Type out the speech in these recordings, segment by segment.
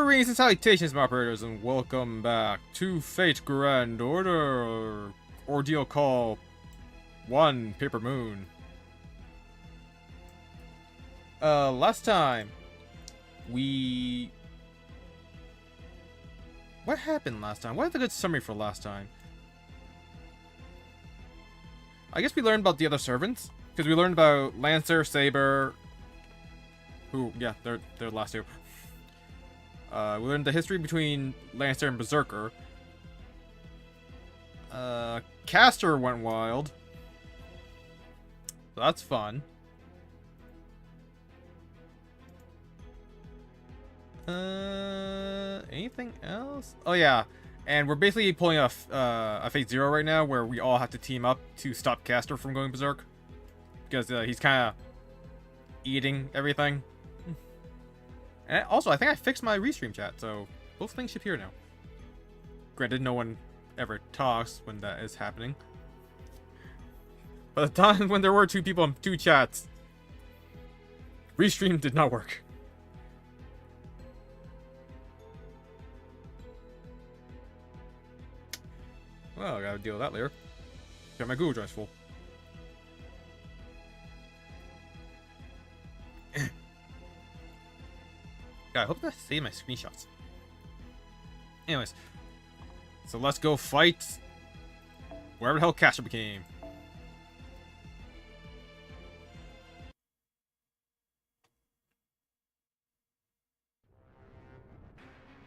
Greetings and salutations, my operators, and welcome back to Fate Grand Order Ordeal Call 1 Paper Moon. Last time what happened last time? What is a good summary for last time? I guess we learned about the other servants, because we learned about Lancer, Saber, who, yeah, they're the last two. We learned the history between Lancer and Berserker. Caster went wild. So that's fun. Anything else? Oh yeah, and we're basically pulling a Fate Zero right now, where we all have to team up to stop Caster from going berserk, because he's kind of eating everything. And also, I think I fixed my restream chat, so both things should appear now. Granted, no one ever talks when that is happening. But the time when there were two people in two chats, restream did not work. Well, I gotta deal with that later. Got my Google Drive's full. God, I hope I save my screenshots. Anyways, so let's go fight wherever the hell Caster became.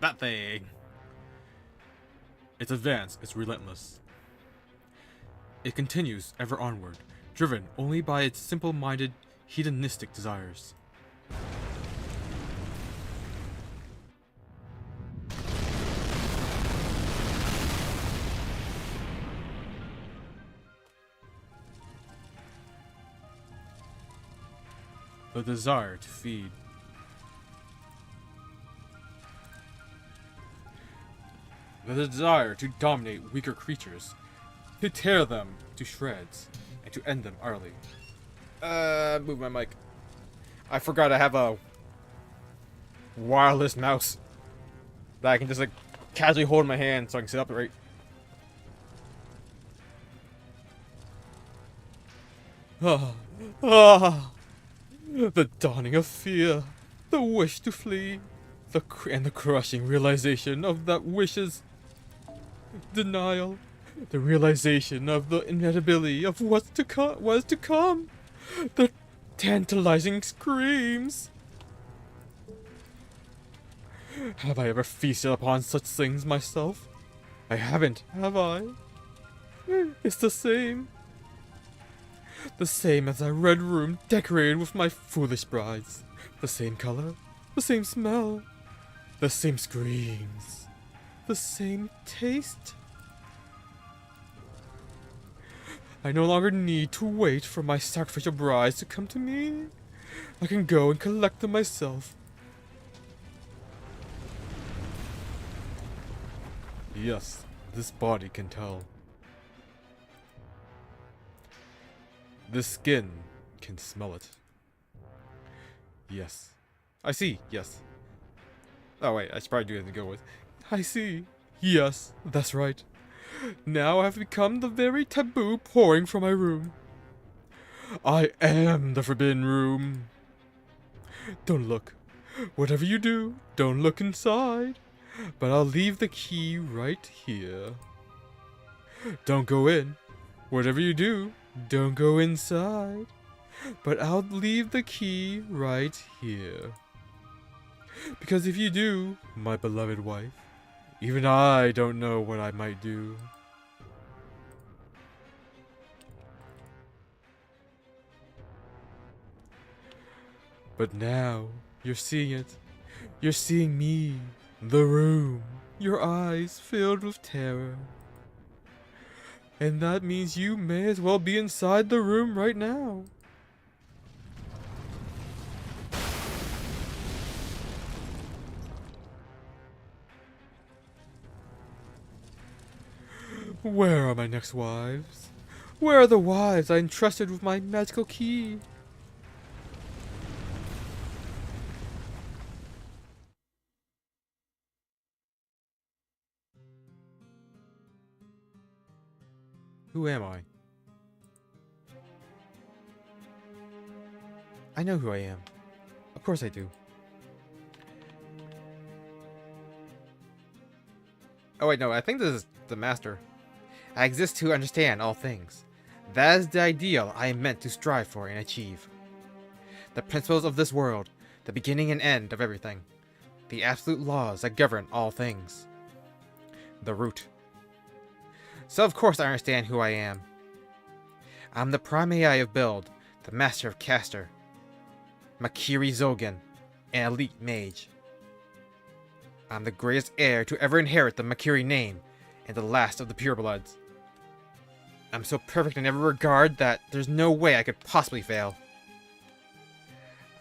That thing. Its advance is relentless. It continues ever onward, driven only by its simple-minded, hedonistic desires. The desire to feed. The desire to dominate weaker creatures, to tear them to shreds, and to end them early. Move my mic. I forgot I have a wireless mouse that I can just like casually hold in my hand so I can sit upright. The dawning of fear, the wish to flee, and the crushing realization of that wish's denial, the realization of the inevitability of what's to come, the tantalizing screams. Have I ever feasted upon such things myself? I haven't, have I? It's the same. The same as our red room decorated with my foolish brides. The same color, the same smell, the same screams, the same taste. I no longer need to wait for my sacrificial brides to come to me. I can go and collect them myself. Yes, this body can tell. The skin can smell it. Yes. I see, yes. Oh wait, I should probably do it to go with. I see. Yes, that's right. Now I have become the very taboo pouring from my room. I am the forbidden room. Don't look. Whatever you do, don't look inside. But I'll leave the key right here. Don't go in. Whatever you do, don't go inside. But I'll leave the key right here. Because if you do, my beloved wife, even I don't know what I might do. But now, you're seeing it. You're seeing me, the room, your eyes filled with terror. And that means you may as well be inside the room right now. Where are my next wives? Where are the wives I entrusted with my magical key? Who am I? I know who I am. Of course I do. Oh wait, no, I think this is the master. I exist to understand all things. That is the ideal I am meant to strive for and achieve. The principles of this world, the beginning and end of everything. The absolute laws that govern all things. The root. So of course I understand who I am. I'm the prime AI of Build, the master of Caster. Makiri Zogan, an elite mage. I'm the greatest heir to ever inherit the Makiri name, and the last of the purebloods. I'm so perfect in every regard that there's no way I could possibly fail.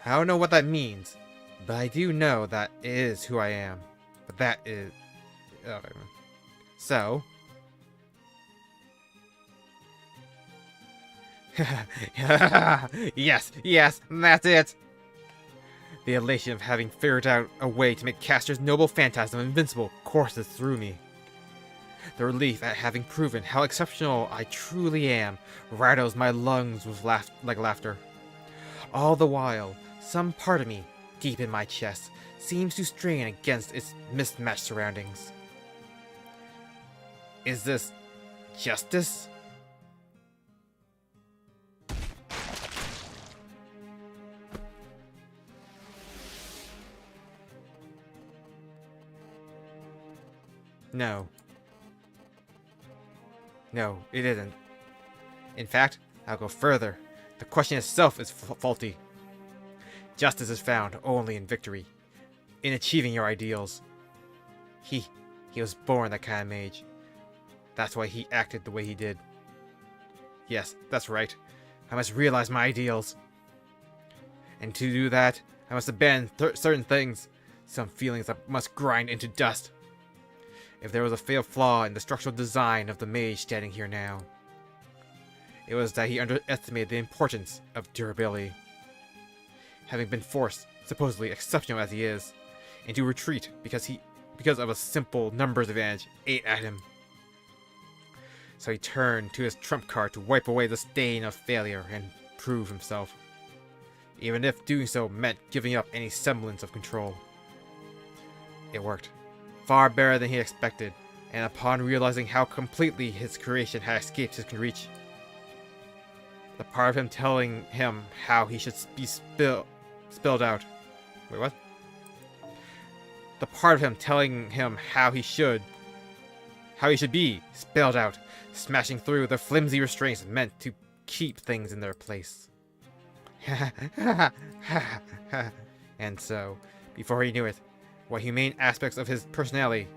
I don't know what that means, but I do know that it is who I am. But that is... Oh, so... Yes, that's it! The elation of having figured out a way to make Caster's noble phantasm invincible courses through me. The relief at having proven how exceptional I truly am rattles my lungs with laughter. All the while, some part of me, deep in my chest, seems to strain against its mismatched surroundings. Is this justice? No. No, it isn't. In fact, I'll go further. The question itself is faulty. Justice is found only in victory, in achieving your ideals. He was born that kind of mage. That's why he acted the way he did. Yes, that's right. I must realize my ideals. And to do that, I must abandon certain things, some feelings that must grind into dust. If there was a fatal flaw in the structural design of the mage standing here now, it was that he underestimated the importance of durability. Having been forced, supposedly exceptional as he is, into retreat because of a simple numbers advantage ate at him. So he turned to his trump card to wipe away the stain of failure and prove himself, even if doing so meant giving up any semblance of control. It worked. Far better than he expected, and upon realizing how completely his creation had escaped his reach, the part of him telling him how he should be spilled out. Wait, what? The part of him telling him how he should be spilled out, smashing through the flimsy restraints meant to keep things in their place. And so, before he knew it, what humane aspects of his personality,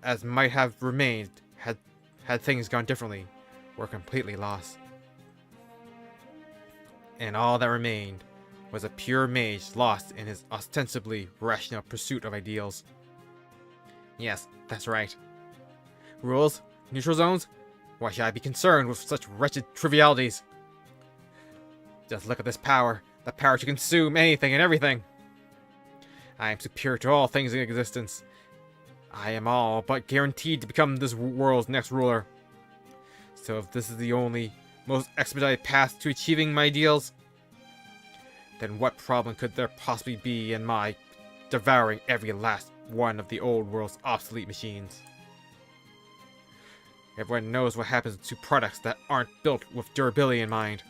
as might have remained had things gone differently, were completely lost. And all that remained was a pure mage lost in his ostensibly rational pursuit of ideals. Yes, that's right. Rules? Neutral zones? Why should I be concerned with such wretched trivialities? Just look at this power, the power to consume anything and everything. I am superior to all things in existence. I am all but guaranteed to become this world's next ruler. So if this is the only, most expedited path to achieving my ideals, then what problem could there possibly be in my devouring every last one of the old world's obsolete machines? Everyone knows what happens to products that aren't built with durability in mind.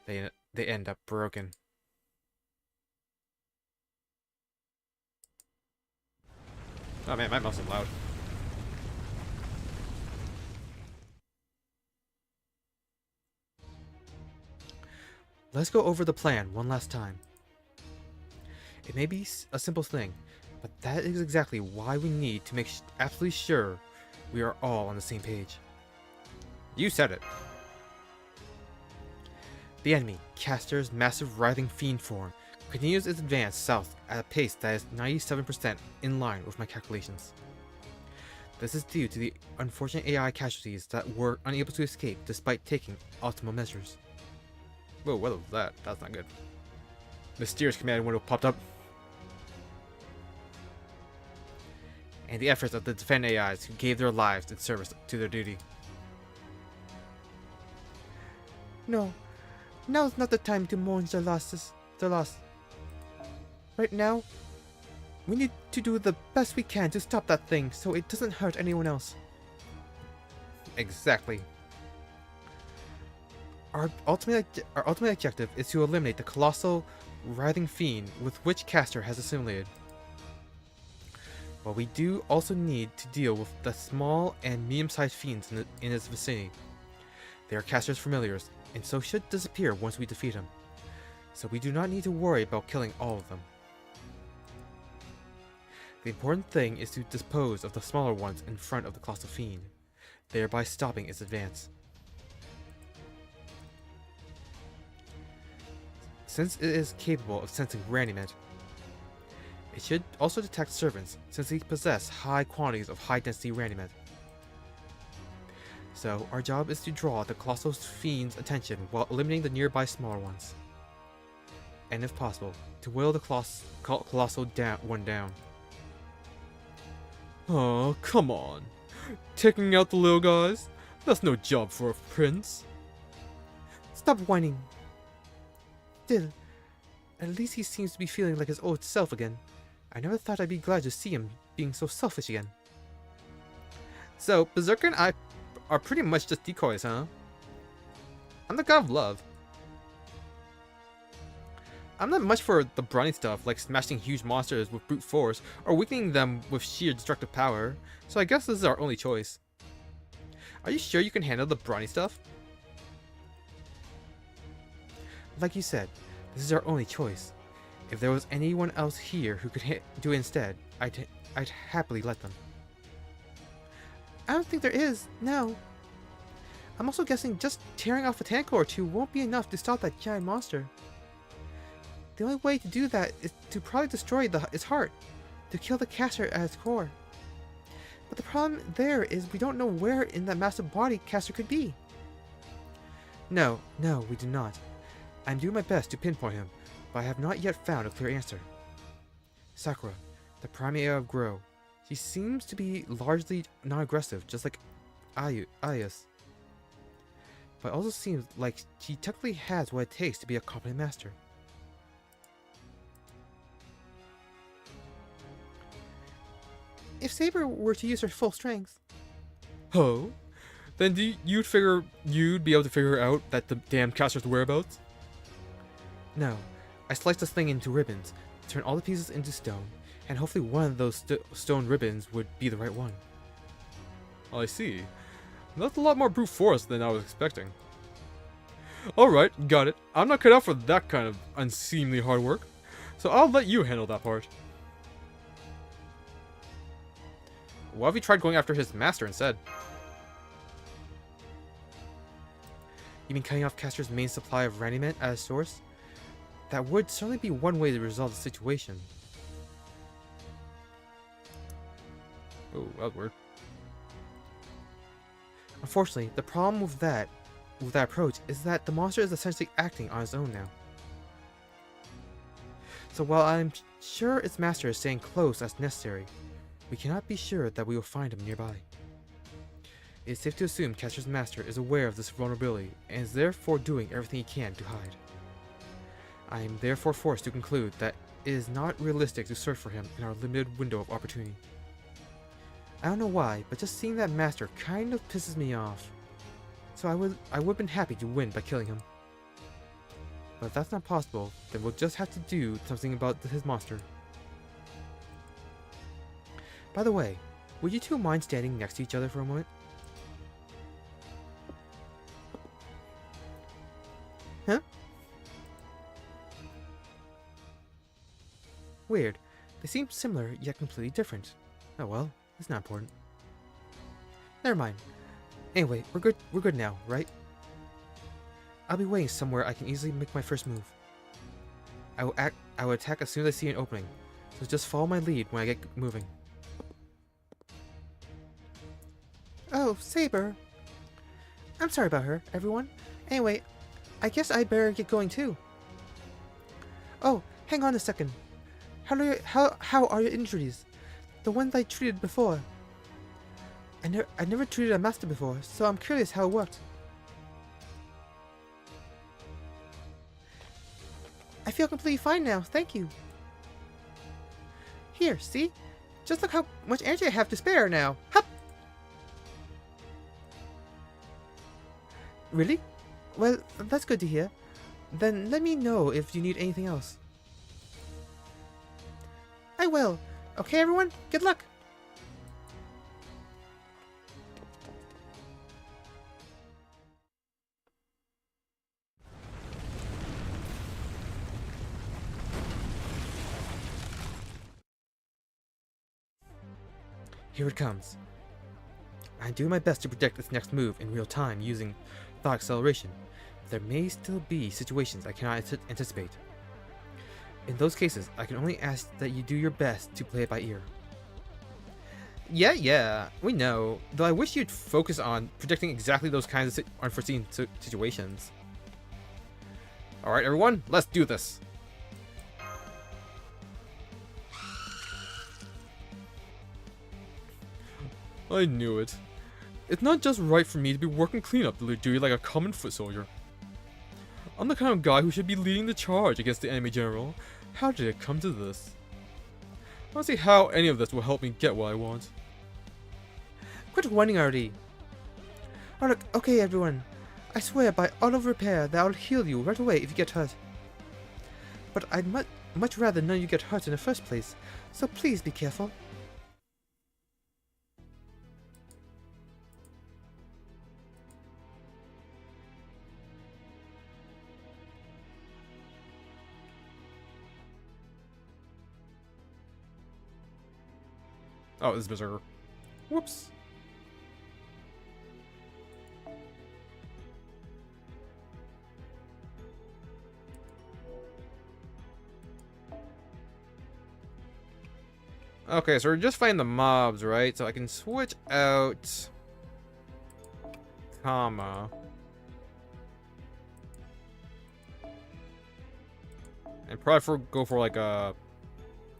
They end up broken. Oh man, my mouse is loud. Let's go over the plan one last time. It may be a simple thing, but that is exactly why we need to make absolutely sure we are all on the same page. You said it. The enemy, Caster's massive writhing fiend form, continues its advance south at a pace that is 97% in line with my calculations. This is due to the unfortunate AI casualties that were unable to escape despite taking optimal measures. Whoa, what was that? That's not good. Mysterious command window popped up. And the efforts of the defend AIs who gave their lives in service to their duty. No, now's not the time to mourn their losses. Their loss. Right now, we need to do the best we can to stop that thing so it doesn't hurt anyone else. Exactly. Our ultimate objective is to eliminate the colossal, writhing fiend with which Caster has assimilated. But we do also need to deal with the small and medium-sized fiends in its vicinity. They are Caster's familiars, and so should disappear once we defeat him. So we do not need to worry about killing all of them. The important thing is to dispose of the smaller ones in front of the colossal fiend, thereby stopping its advance. Since it is capable of sensing Randymet, it should also detect servants, since they possess high quantities of high-density Randymet. So, our job is to draw the colossal fiend's attention while eliminating the nearby smaller ones. And if possible, to whittle the colossal one down. Oh, come on. Taking out the little guys? That's no job for a prince. Stop whining. Still, at least he seems to be feeling like his old self again. I never thought I'd be glad to see him being so selfish again. So, Berserker and I are pretty much just decoys, huh? I'm the god of love. I'm not much for the brawny stuff, like smashing huge monsters with brute force, or weakening them with sheer destructive power, so I guess this is our only choice. Are you sure you can handle the brawny stuff? Like you said, this is our only choice. If there was anyone else here who could do it instead, I'd happily let them. I don't think there is, no. I'm also guessing just tearing off a tentacle or two won't be enough to stop that giant monster. The only way to do that is to probably destroy its heart, to kill the Caster at its core. But the problem there is we don't know where in that massive body Caster could be. No, we do not. I'm doing my best to pinpoint him, but I have not yet found a clear answer. Sakura, the primate of Grow. She seems to be largely non-aggressive, just like Ayas. But it also seems like she technically has what it takes to be a competent master. If Saber were to use her full strength... Oh? Then you'd figure you'd be able to figure out that the damn Caster's whereabouts? No. I sliced this thing into ribbons, turned all the pieces into stone, and hopefully one of those stone ribbons would be the right one. I see. That's a lot more brute force than I was expecting. Alright, got it. I'm not cut out for that kind of unseemly hard work, so I'll let you handle that part. What if he tried going after his master instead? You mean cutting off Caster's main supply of Randymet at its source? That would certainly be one way to resolve the situation. Oh, that was weird. Unfortunately, the problem with that approach is that the monster is essentially acting on its own now. So while I'm sure its master is staying close as necessary, we cannot be sure that we will find him nearby. It is safe to assume Caster's master is aware of this vulnerability and is therefore doing everything he can to hide. I am therefore forced to conclude that it is not realistic to search for him in our limited window of opportunity. I don't know why, but just seeing that master kind of pisses me off. So I would have been happy to win by killing him. But if that's not possible, then we'll just have to do something about his monster. By the way, would you two mind standing next to each other for a moment? Huh? Weird. They seem similar, yet completely different. Oh well, it's not important. Never mind. Anyway, we're good now, right? I'll be waiting somewhere I can easily make my first move. I will attack as soon as I see an opening, so just follow my lead when I get moving. Oh, Saber. I'm sorry about her, everyone. Anyway, I guess I'd better get going too. Oh, hang on a second. How are your injuries? The ones I treated before. I never treated a master before, so I'm curious how it worked. I feel completely fine now, thank you. Here, see? Just look how much energy I have to spare now. Hup! Really? Well, that's good to hear. Then let me know if you need anything else. I will. Okay, everyone? Good luck! Here it comes. I'm doing my best to predict its next move in real time using thought acceleration. There may still be situations I cannot anticipate. In those cases, I can only ask that you do your best to play it by ear. Yeah, we know. Though I wish you'd focus on predicting exactly those kinds of unforeseen situations. Alright everyone, let's do this! I knew it. It's not just right for me to be working cleanup duty like a common foot soldier. I'm the kind of guy who should be leading the charge against the enemy general. How did it come to this? I don't see how any of this will help me get what I want. Quit whining already. Alright, okay everyone. I swear by all of repair that I'll heal you right away if you get hurt. But I'd much rather none of you get hurt in the first place, so please be careful. Oh, this is Berserker. Whoops. Okay, so we're just fighting the mobs, right? So I can switch out... comma. And probably go for like a...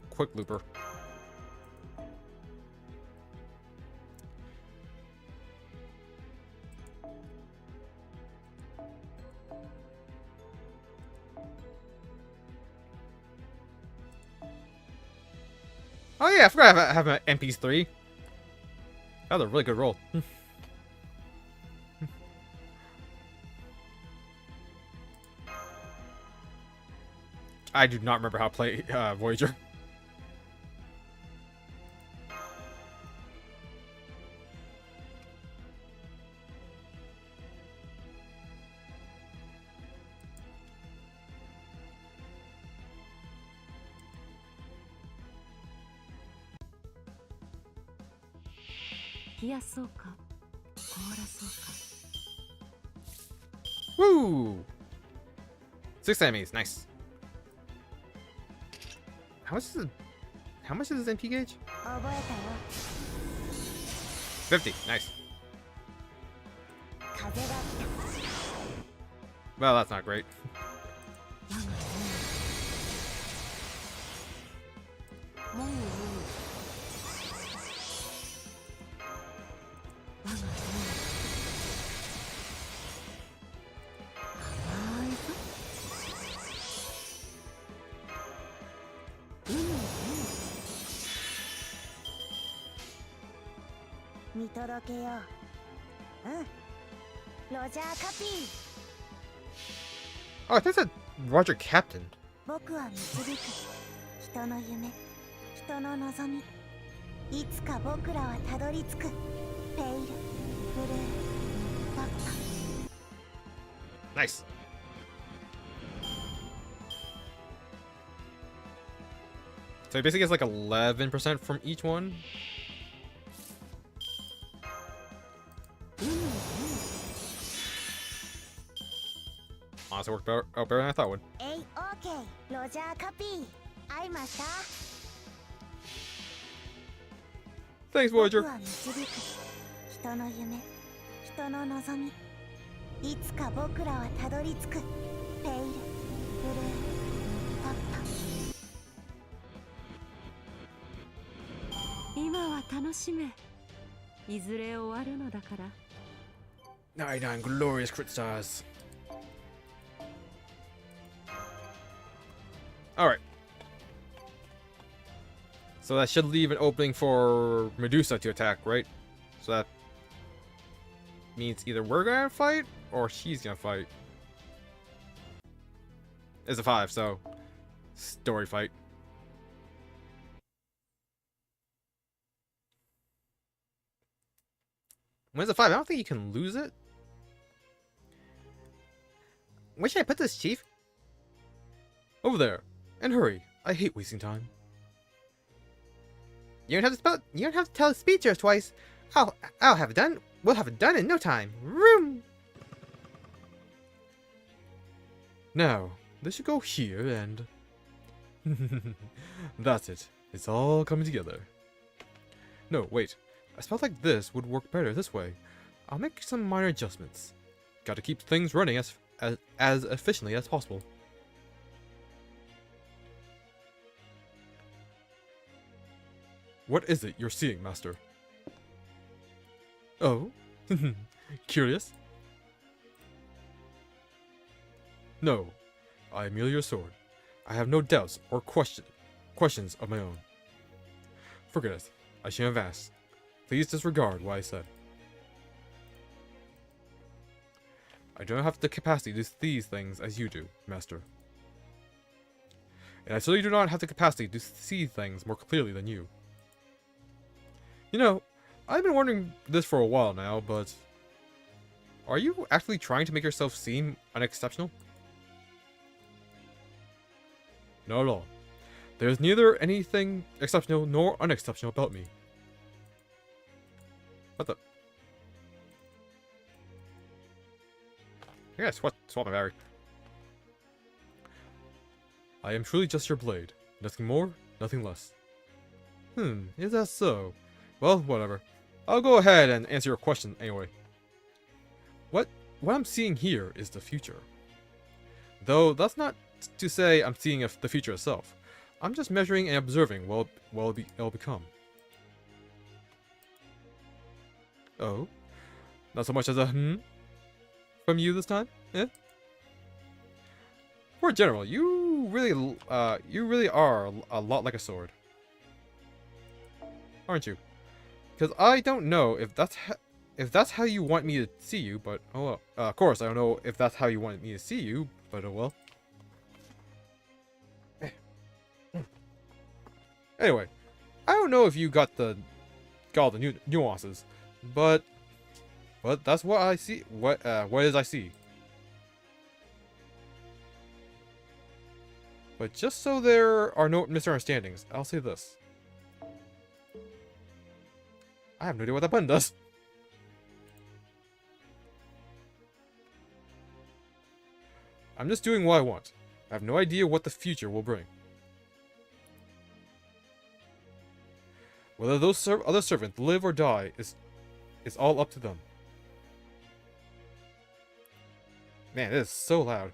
quick looper. Oh yeah, I forgot I have an MP3. That was a really good roll. I do not remember how to play Voyager. Woo! 6 enemies, nice. How much is this MP gauge? 50, nice. Well, that's not great. Oh, I think that's Roger Captain. Nice. So he basically gets like 11% from each one. Honestly, worked out better than I thought it would. Thanks, Voyager. I ずれ終わるのだから。 99 glorious crit stars. Alright. So that should leave an opening for Medusa to attack, right? So that means either we're gonna fight or she's gonna fight. It's a 5, so story fight. When it's a 5, I don't think you can lose it. Where should I put this, Chief? Over there. And hurry. I hate wasting time. You don't have to tell the speed just twice. I'll have it done. We'll have it done in no time. Room. Now, this should go here and... That's it. It's all coming together. No, wait. A spell like this would work better this way. I'll make some minor adjustments. Gotta keep things running as efficiently as possible. What is it you're seeing, Master? Oh? Curious? No. I am merely your sword. I have no doubts or questions of my own. Forget it. I shouldn't have asked. Please disregard what I said. I don't have the capacity to see these things as you do, Master. And I certainly do not have the capacity to see things more clearly than you. You know, I've been wondering this for a while now, but... Are you actually trying to make yourself seem unexceptional? Not at all. There's neither anything exceptional nor unexceptional about me. What the... I gotta swap my battery. I am truly just your blade. Nothing more, nothing less. Is that so? Well, whatever. I'll go ahead and answer your question anyway. What I'm seeing here is the future. Though that's not to say I'm seeing the future itself. I'm just measuring and observing what it'll become. Oh? Not so much as a from you this time? Eh? For a general, you really are a lot like a sword. Aren't you? Because I don't know if that's how you want me to see you, but oh well. Of course, I don't know if that's how you want me to see you, but oh well. Anyway, I don't know if you got all the nuances, but that's what I see. What is I see. But just so there are no misunderstandings, I'll say this. I have no idea what that button does. I'm just doing what I want. I have no idea what the future will bring. Whether those other servants live or die is all up to them. Man, it is so loud.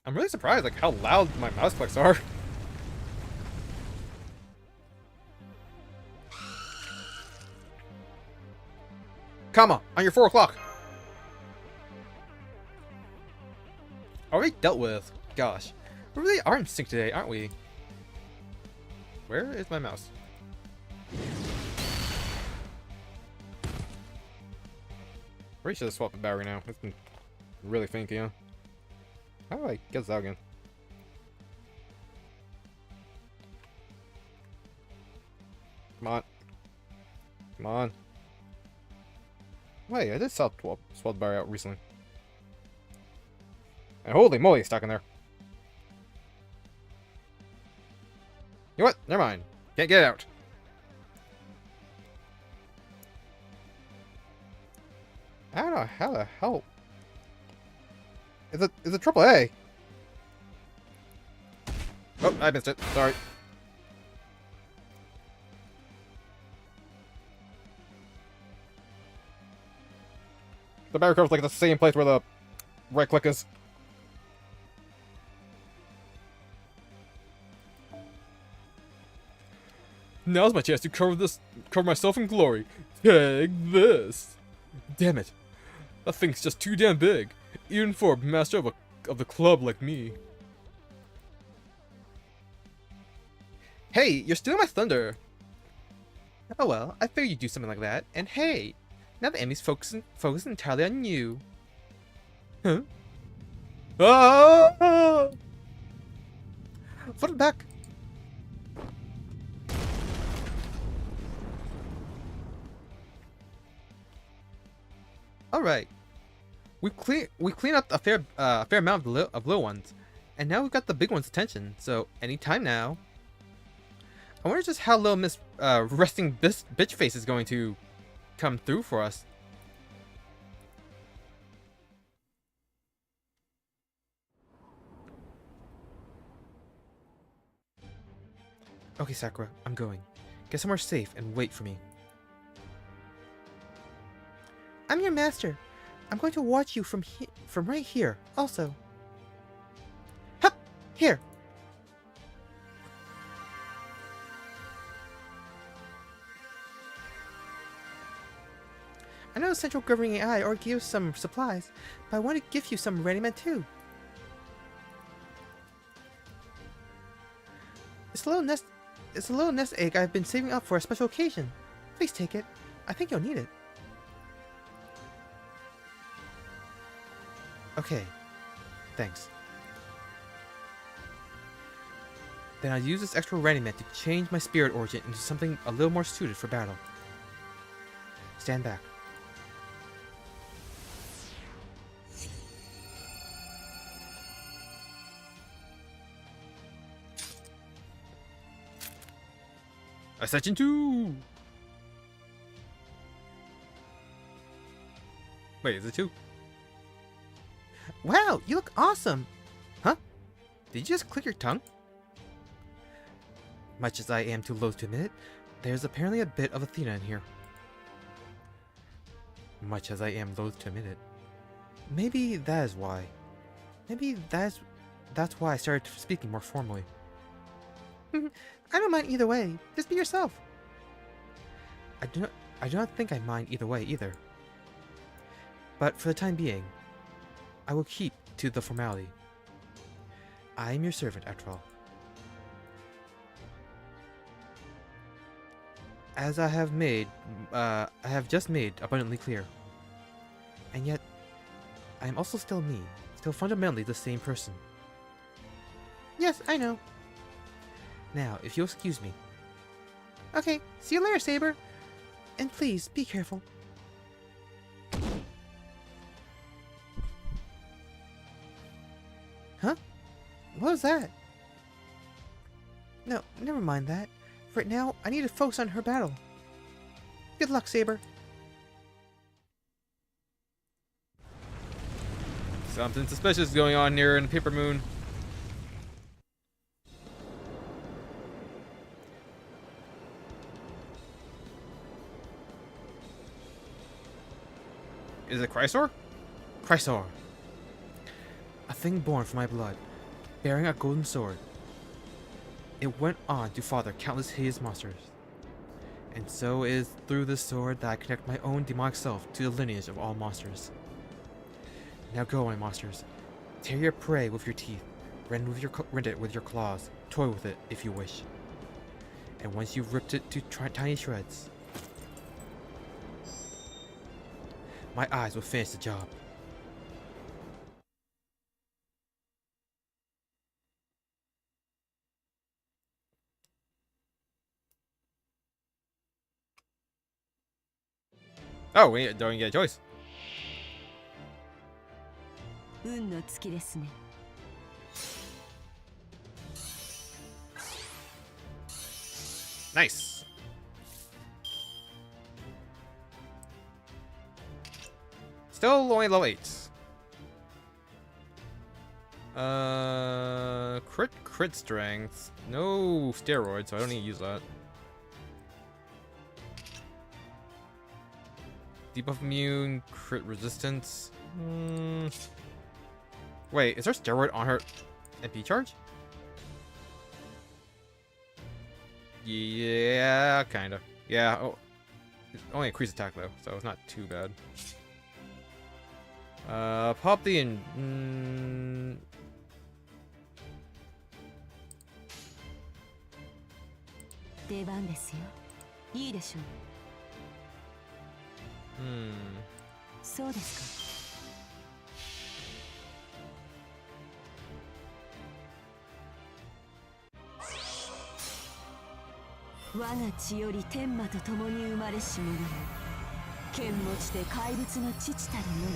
I'm really surprised like how loud my mouse clicks are. Comma, on your 4 o'clock. Already dealt with. Gosh. We really are in sync today, aren't we? Where is my mouse? Probably should have swapped the battery now. It's been really faint, yeah. How do I get this out again? Come on. Come on. Wait, I did swap the battery out recently. And holy moly, it's stuck in there. You know what? Never mind. Can't get it out. I don't know how the hell. Is it triple A? Oh, I missed it. Sorry. The battery curve's like the same place where the right click is. Now's my chance to cover myself in glory. Take this. Damn it. That thing's just too damn big, even for a master of the club like me. Hey, you're stealing my thunder! Oh well, I figured you'd do something like that. And hey, now the enemy's focusing entirely on you. Huh? Ah! Put it back. All right. We cleaned up a fair amount of little ones, and now we've got the big one's attention. So anytime now. I wonder just how little Miss Resting Bitch Face is going to come through for us. Okay, Sakura, I'm going. Get somewhere safe and wait for me. I'm your master. I'm going to watch you from right here, also. Hup! Here! I know the central governing AI already gave us some supplies, but I want to give you some ready-made too. It's a little nest egg I've been saving up for a special occasion. Please take it. I think you'll need it. Okay. Thanks. Then I'll use this extra ready-made to change my spirit origin into something a little more suited for battle. Stand back. Ascension 2! Wait, is it 2? Wow, you look awesome! Huh? Did you just click your tongue? Much as I am too loath to admit it, there's apparently a bit of Athena in here. Much as I am loath to admit it. Maybe that is why. Maybe that's why I started speaking more formally. I don't mind either way. Just be yourself. I do not think I mind either way either. But for the time being, I will keep to the formality. I am your servant, after all. As I have just made abundantly clear. And yet, I am also still me, still fundamentally the same person. Yes, I know. Now, if you'll excuse me. Okay, see you later, Saber. And please, be careful. Huh? What was that? No, never mind that. For right now, I need to focus on her battle. Good luck, Saber. Something suspicious going on here in Paper Moon. Is it Chrysor? Chrysor. A thing born from my blood, bearing a golden sword. It went on to father countless hideous monsters. And so it is through this sword that I connect my own demonic self to the lineage of all monsters. Now go, my monsters. Tear your prey with your teeth, rend it with your claws, toy with it if you wish. And once you've ripped it to tiny shreds, my eyes will finish the job. Oh, we don't get a choice. 運の尽きですね。Nice. Still only level 8. Crit strength. No steroids, so I don't need to use that. Debuff immune, crit resistance. Wait, is there steroid on her MP charge? Yeah, kinda. Yeah, oh, it only increased attack though, so it's not too bad. Pop the in. 出番ですよ。いいでしょう。そうですか。我が血より天魔と共に生まれし者よ。剣持ちで怪物の父たる者よ。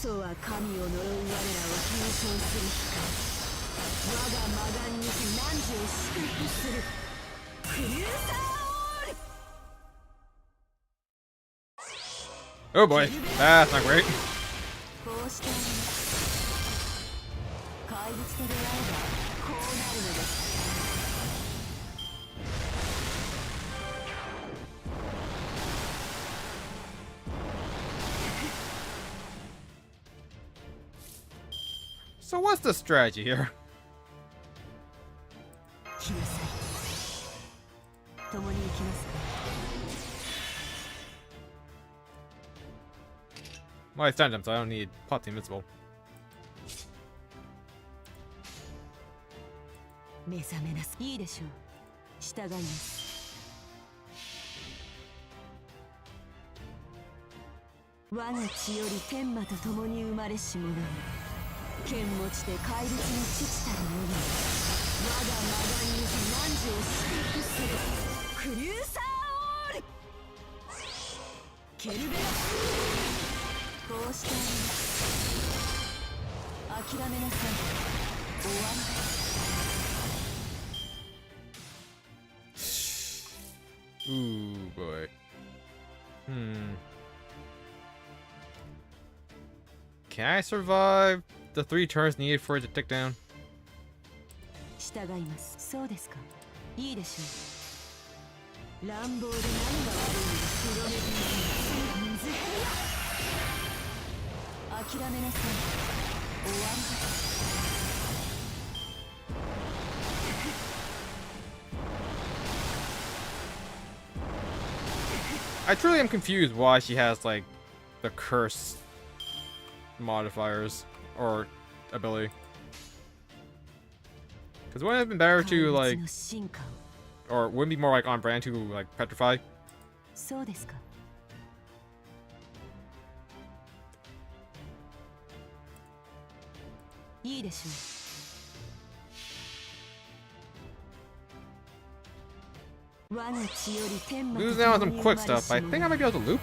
そうは神を呪う我らを継承する光。我が魔眼にて汝を祝福する。クリューサーオール。 Oh boy, that's not great. こうしております。怪物と出会えばこうなるのです。So what's the strategy here? 来なさい。共に行きますか。 Well, I stunned him, so I don't need Pop the Invincible. 目覚めなさい。いいでしょう。従います。我が血より天魔と共に生まれし者よ。剣持ちで怪物の父たる者よ。我が魔眼にて汝を祝福する。クリューサーオール。ケルベラ。こうしております。諦めなさい。終わりです。 Ooh, boy. Can I survive the 3 turns needed for it to tick down? 従います。そうですか。いいでしょう。乱暴で何が悪いのか黒目に水ヘラ。諦めなさい。終わりです。 I truly am confused why she has, like, the curse modifiers or ability. Because wouldn't it have been better to, like, or wouldn't it be more, like, on brand to, like, petrify? そうですか。いいでしょう。 Losing out on some quick stuff, I think I might be able to loop.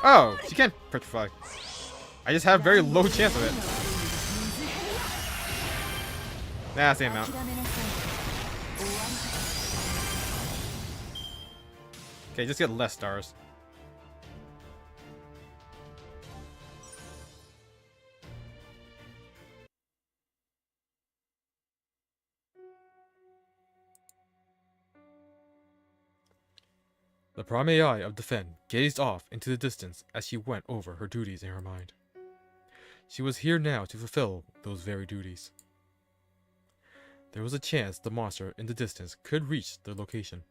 Oh, she can't petrify. I just have very low chance of it. Nah, same amount. Okay, just get less stars. The prime AI of Defend gazed off into the distance as she went over her duties in her mind. She was here now to fulfill those very duties. There was a chance the monster in the distance could reach their location.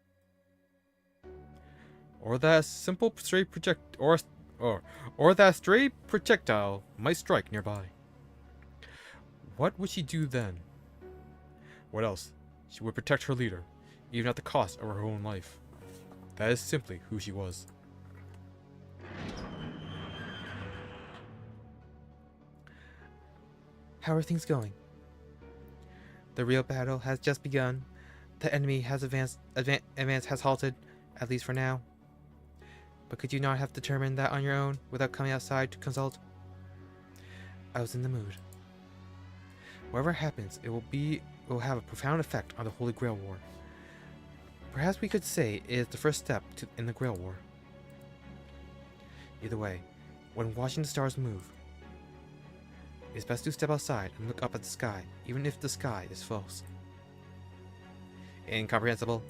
Or that a simple stray that stray projectile might strike nearby. What would she do then? What else? She would protect her leader, even at the cost of her own life. That is simply who she was. How are things going? The real battle has just begun. The enemy has advance has halted, at least for now. But could you not have determined that on your own, without coming outside to consult? I was in the mood. Whatever happens, it will have a profound effect on the Holy Grail War. Perhaps we could say it is the first step in the Grail War. Either way, when watching the stars move, it's best to step outside and look up at the sky, even if the sky is false. Incomprehensible.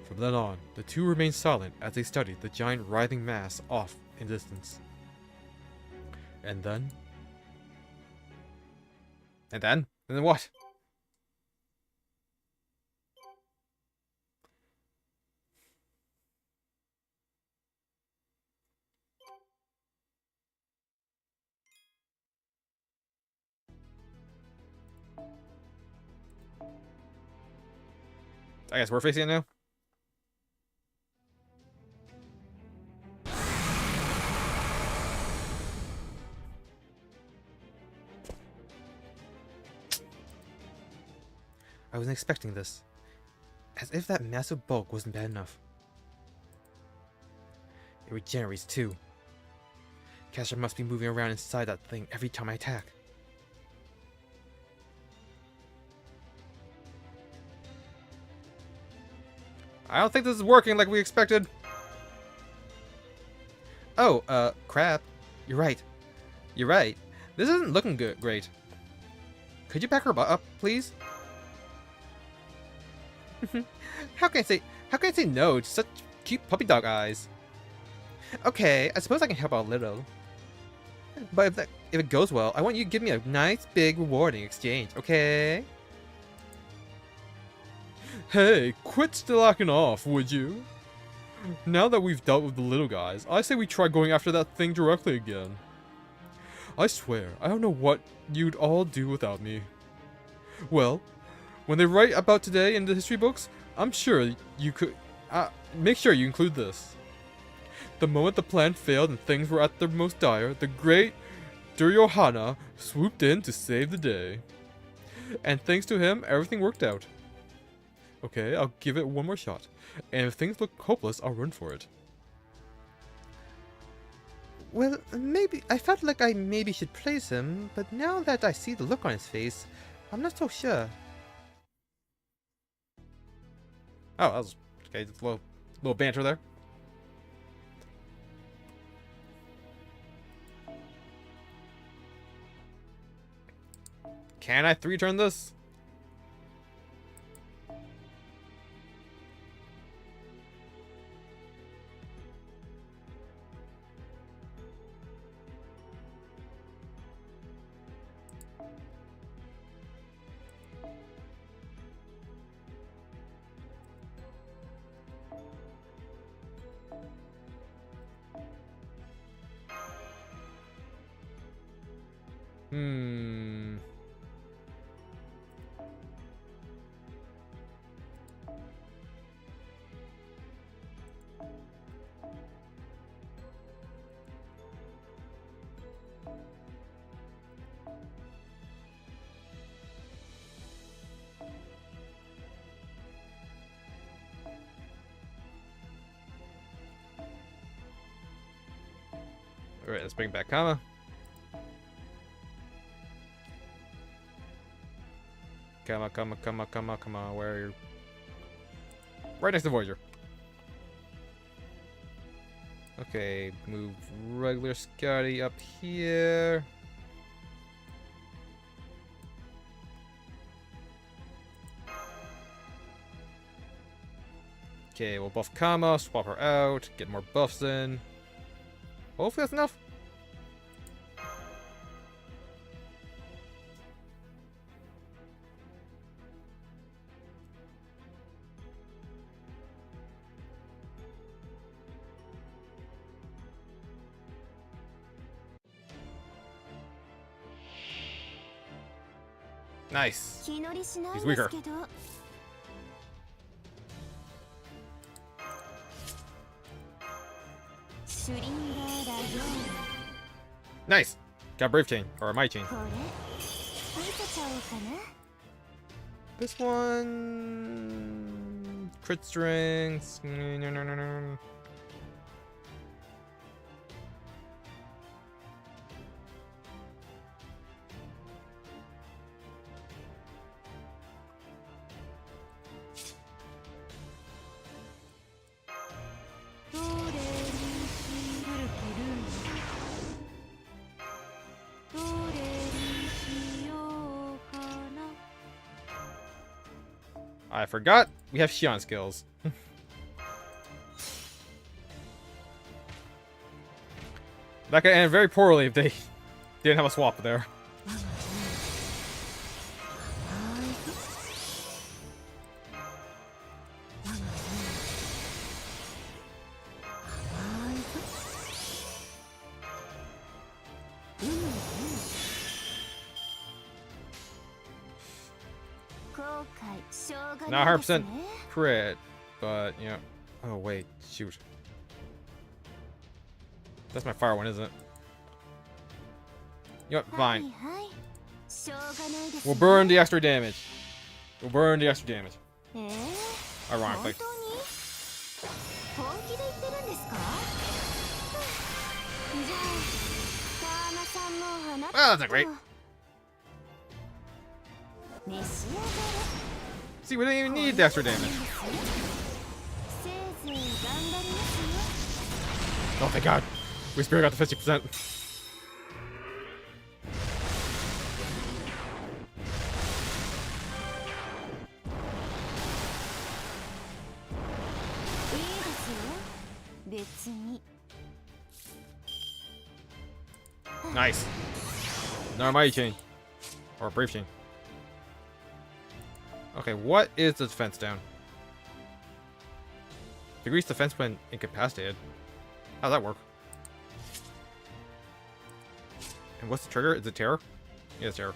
From then on, the two remained silent as they studied the giant writhing mass off in distance. And then? And then what? I guess we're facing it now. I wasn't expecting this. As if that massive bulk wasn't bad enough. It regenerates too. Caster must be moving around inside that thing every time I attack. I don't think this is working like we expected. Oh, crap. You're right. You're right. This isn't looking great. Could you back her up, please? How can I say no to such cute puppy dog eyes? Okay, I suppose I can help out a little. But if it goes well, I want you to give me a nice, big, rewarding exchange, okay? Hey, quit stalacking off, would you? Now that we've dealt with the little guys, I say we try going after that thing directly again. I swear, I don't know what you'd all do without me. Well, when they write about today in the history books, I'm sure you could... make sure you include this. The moment the plan failed and things were at their most dire, the great Duryodhana swooped in to save the day. And thanks to him, everything worked out. Okay, I'll give it one more shot. And if things look hopeless, I'll run for it. Well, maybe... I felt like I maybe should praise him, but now that I see the look on his face, I'm not so sure. Oh, that was... Okay, just a little banter there. Can I 3-turn this? Alright, let's bring back Kama. Come on, where are you? Right next to Voyager. Okay, move regular Scotty up here. Okay, we'll buff Kama, swap her out, get more buffs in. Hopefully that's enough. Nice. He's weaker. Nice. Got Brave Chain, or my chain. This one... Crit strings. No. I forgot we have Shion skills. That could end very poorly if they didn't have a swap there. Not 100% crit, but you know. Oh wait, shoot. That's my fire one, isn't it? Yep, fine. We'll burn the extra damage. We'll burn the extra damage. Ironically. Well, that's not great. See, we don't even need the extra damage. Oh, thank God. We still got the 50%. Nice. No mighty chain. Or brief chain. Okay, what is the defense down? Decrease defense when incapacitated. How's that work? And what's the trigger? Is it terror? Yeah, it's terror.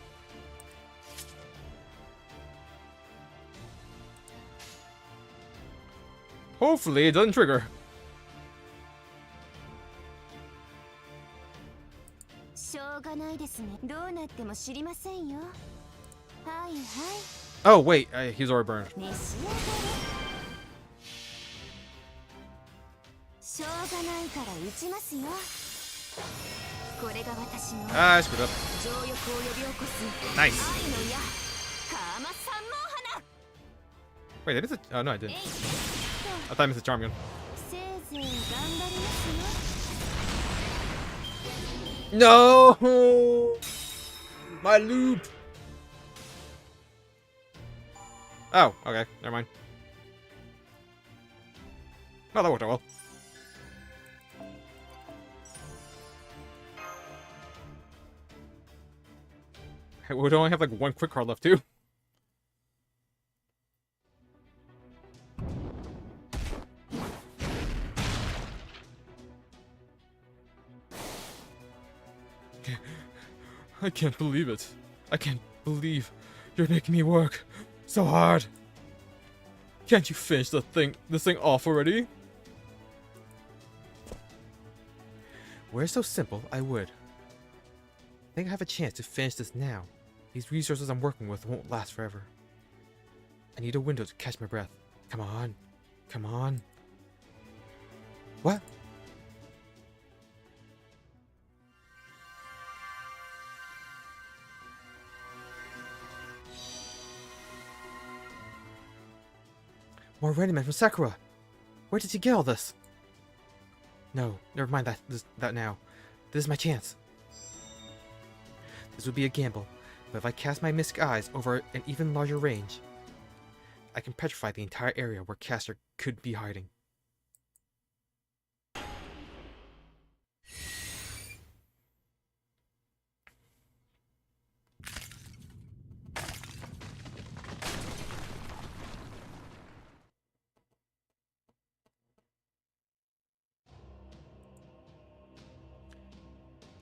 Hopefully it doesn't trigger. Oh wait, he's already burned. I screwed up. Nice. Wait, that is a... Oh no, I didn't. I thought I missed a charm gun. No! My loop! Oh, okay, never mind. No, that worked out well. We would only have like one quick card left too. I can't believe it. I can't believe you're making me work so hard. Can't you finish this thing off already? Were it so simple, I would. I think I have a chance to finish this now. These resources I'm working with won't last forever. I need a window to catch my breath. Come on. Come on. What? More Ready Man from Sakura! Where did you get all this? No, never mind that now. This is my chance. This would be a gamble, but if I cast my Mystic Eyes over an even larger range, I can petrify the entire area where Caster could be hiding.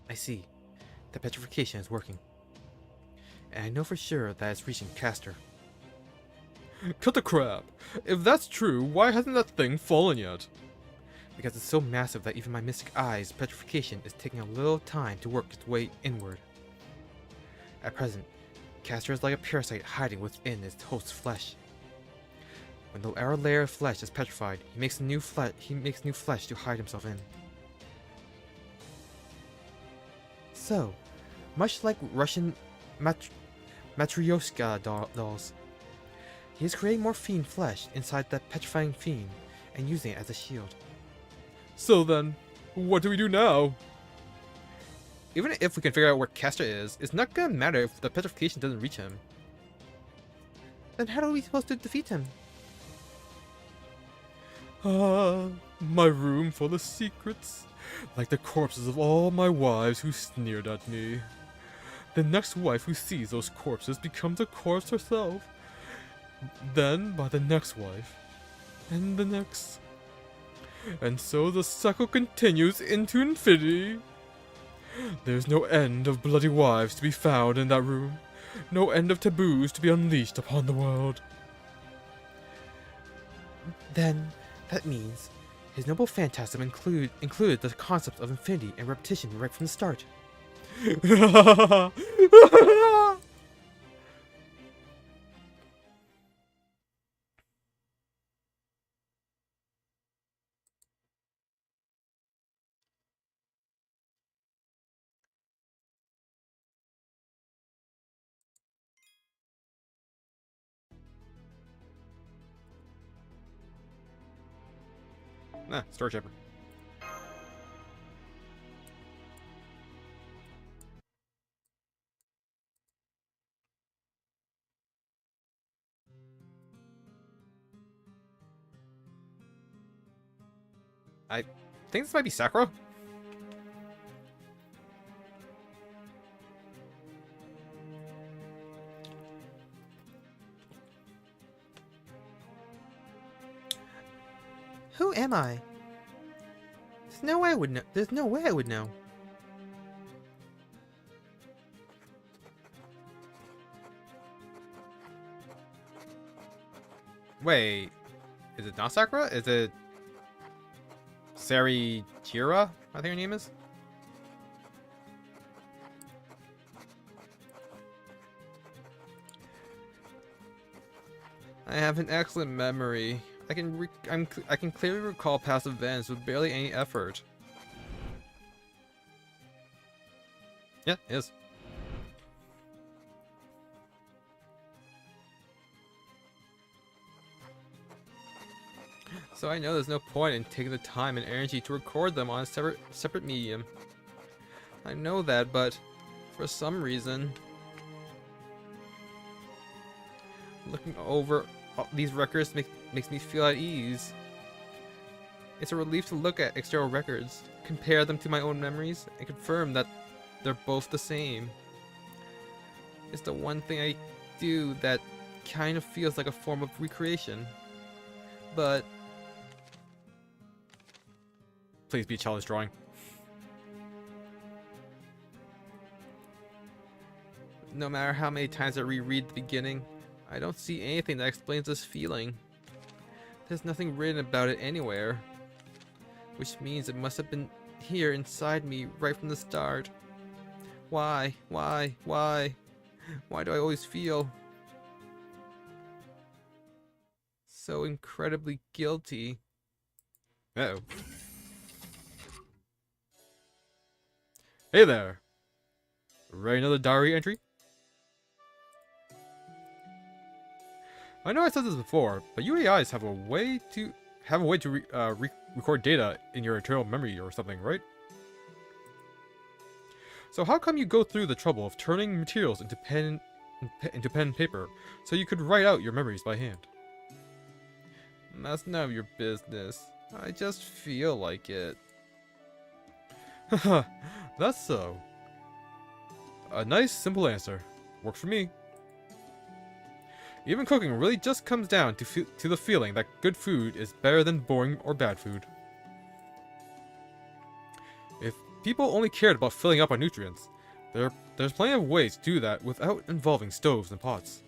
I see. The petrification is working. And I know for sure that it's reaching Caster. Cut the crap! If that's true, why hasn't that thing fallen yet? Because it's so massive that even my Mystic Eyes petrification is taking a little time to work its way inward. At present, Caster is like a parasite hiding within its host's flesh. When the outer layer of flesh is petrified, he makes new flesh to hide himself in. So, much like Russian Matryoshka dolls, he is creating more fiend flesh inside the petrifying fiend and using it as a shield. So then, what do we do now? Even if we can figure out where Caster is, it's not gonna matter if the petrification doesn't reach him. Then how are we supposed to defeat him? Ah, my room full of secrets. Like the corpses of all my wives who sneered at me. The next wife who sees those corpses becomes a corpse herself. Then by the next wife. And the next. And so the cycle continues into infinity. There's no end of bloody wives to be found in that room. No end of taboos to be unleashed upon the world. Then, that means his noble phantasm included the concepts of infinity and repetition right from the start. Nah, Star Chipper. I think this might be Sakura. Who am I? There's no way I would know. There's no way I would know. Wait, is it not Sakura? Is it Sari Chira? I think her name is. I have an excellent memory. I can clearly recall past events with barely any effort. Yeah, it is. So I know there's no point in taking the time and energy to record them on a separate medium. I know that, but for some reason, looking over these records makes me feel at ease. It's a relief to look at external records, compare them to my own memories, and confirm that they're both the same. It's the one thing I do that kind of feels like a form of recreation. But please be childish drawing. No matter how many times I reread the beginning, I don't see anything that explains this feeling. There's nothing written about it anywhere. Which means it must have been here inside me right from the start. Why? Why? Why? Why do I always feel so incredibly guilty? Uh-oh. Hey there! Write another diary entry? I know I said this before, but UAIs have a way to record data in your internal memory or something, right? So how come you go through the trouble of turning materials into pen and paper so you could write out your memories by hand? That's none of your business. I just feel like it. Haha, that's so. A nice, simple answer. Works for me. Even cooking really just comes down to the feeling that good food is better than boring or bad food. If people only cared about filling up on nutrients, there's plenty of ways to do that without involving stoves and pots.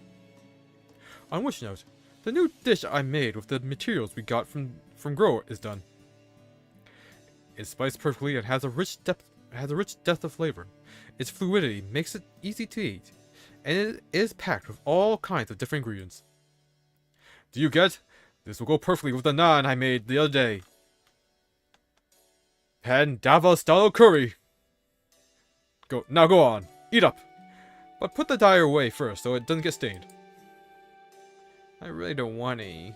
On which note, the new dish I made with the materials we got from Grow is done. It's spiced perfectly and has a rich depth of flavor. Its fluidity makes it easy to eat, and it is packed with all kinds of different ingredients. Do you get? This will go perfectly with the naan I made the other day. Pandava style curry. Go on, eat up. But put the dye away first so it doesn't get stained. I really don't want any.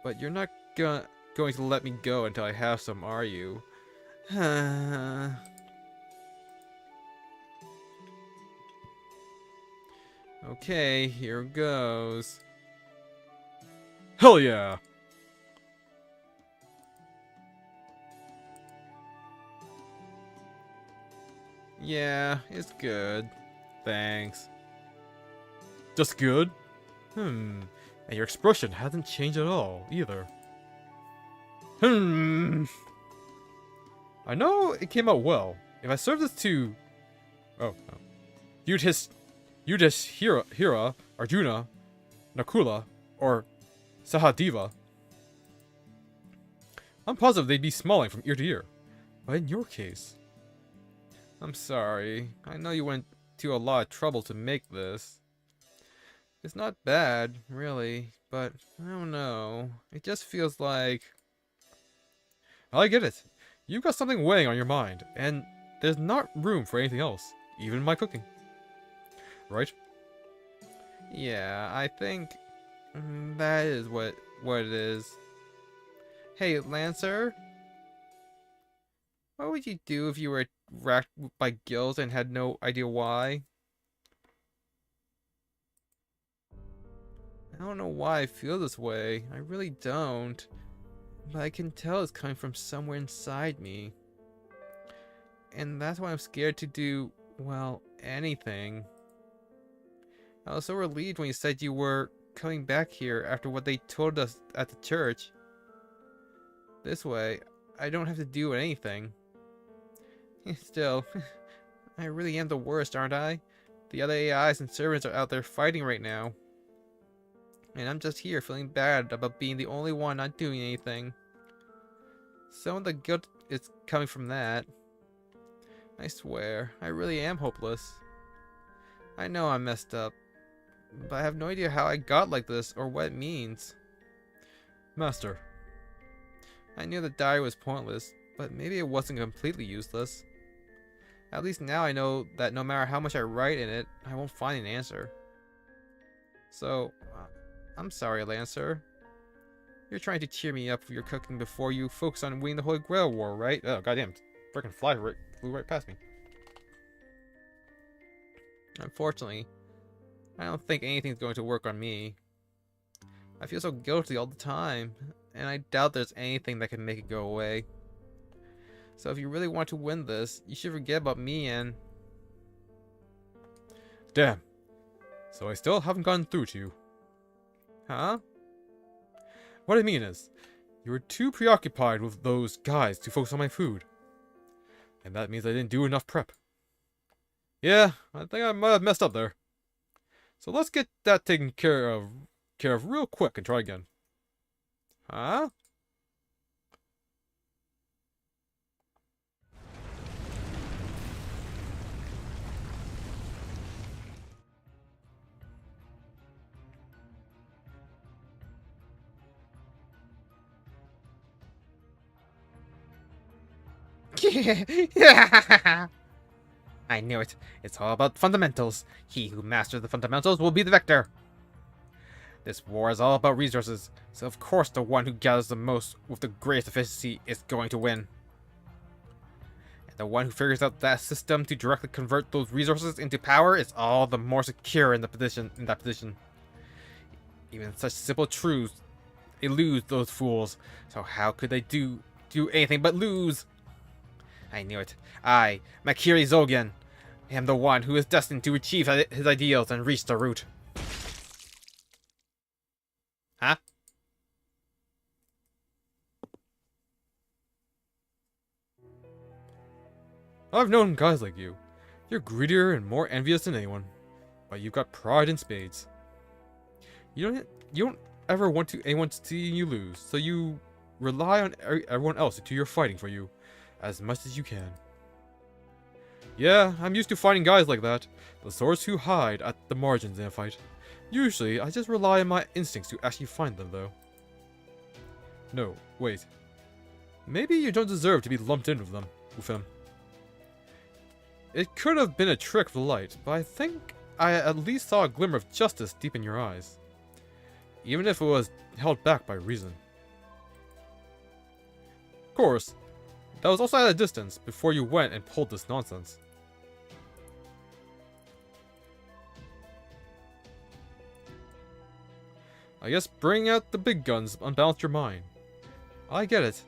But you're not going to let me go until I have some, are you? Okay, here goes. Hell yeah! Yeah, it's good. Thanks. Just good? And your expression hasn't changed at all, either. I know it came out well. If I serve this to... Yudhishthira, Arjuna, Nakula, or Sahadeva, I'm positive they'd be smiling from ear to ear. But in your case... I'm sorry. I know you went to a lot of trouble to make this. It's not bad, really, but I don't know. It just feels like... I get it. You've got something weighing on your mind, and there's not room for anything else, even my cooking. Right? Yeah, I think that is what it is. Hey, Lancer? What would you do if you were racked by guilt and had no idea why? I don't know why I feel this way. I really don't. But I can tell it's coming from somewhere inside me. And that's why I'm scared to do, well, anything. I was so relieved when you said you were coming back here after what they told us at the church. This way, I don't have to do anything. Still, I really am the worst, aren't I? The other AIs and servants are out there fighting right now. And I'm just here feeling bad about being the only one not doing anything. Some of the guilt is coming from that. I swear, I really am hopeless. I know I'm messed up, but I have no idea how I got like this or what it means. Master. I knew the diary was pointless, but maybe it wasn't completely useless. At least now I know that no matter how much I write in it, I won't find an answer. So, I'm sorry, Lancer. You're trying to cheer me up for your cooking before you focus on winning the Holy Grail War, right? Oh, goddamn. Frickin' fly flew right past me. Unfortunately, I don't think anything's going to work on me. I feel so guilty all the time, and I doubt there's anything that can make it go away. So if you really want to win this, you should forget about me and... Damn. So I still haven't gotten through to you. Huh? What I mean is, you were too preoccupied with those guys to focus on my food. And that means I didn't do enough prep. Yeah, I think I might have messed up there. So let's get that taken care of real quick and try again. Huh? I knew it. It's all about fundamentals. He who masters the fundamentals will be the victor. This war is all about resources, so of course the one who gathers the most with the greatest efficiency is going to win. And the one who figures out that system to directly convert those resources into power is all the more secure in that position. Even such simple truths elude those fools, so how could they do anything but lose? I knew it. I, Makiri Zogen, am the one who is destined to achieve his ideals and reach the root. Huh? I've known guys like you. You're greedier and more envious than anyone, but you've got pride in spades. You don't ever want anyone to see you lose, so you rely on everyone else to do your fighting for you as much as you can. Yeah, I'm used to fighting guys like that, the sorts who hide at the margins in a fight. Usually, I just rely on my instincts to actually find them, though. No, wait. Maybe you don't deserve to be lumped in with him. It could have been a trick of the light, but I think I at least saw a glimmer of justice deep in your eyes. Even if it was held back by reason. Of course, that was also at a distance before you went and pulled this nonsense. I guess bringing out the big guns unbalanced your mind. I get it.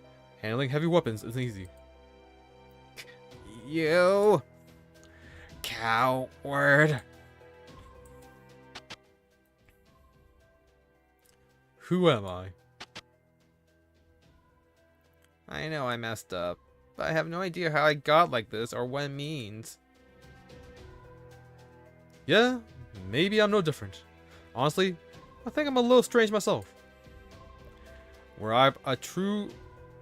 Handling heavy weapons isn't easy. You... coward. Who am I? I know I messed up, but I have no idea how I got like this or what it means. Yeah, maybe I'm no different. Honestly, I think I'm a little strange myself. Were I a true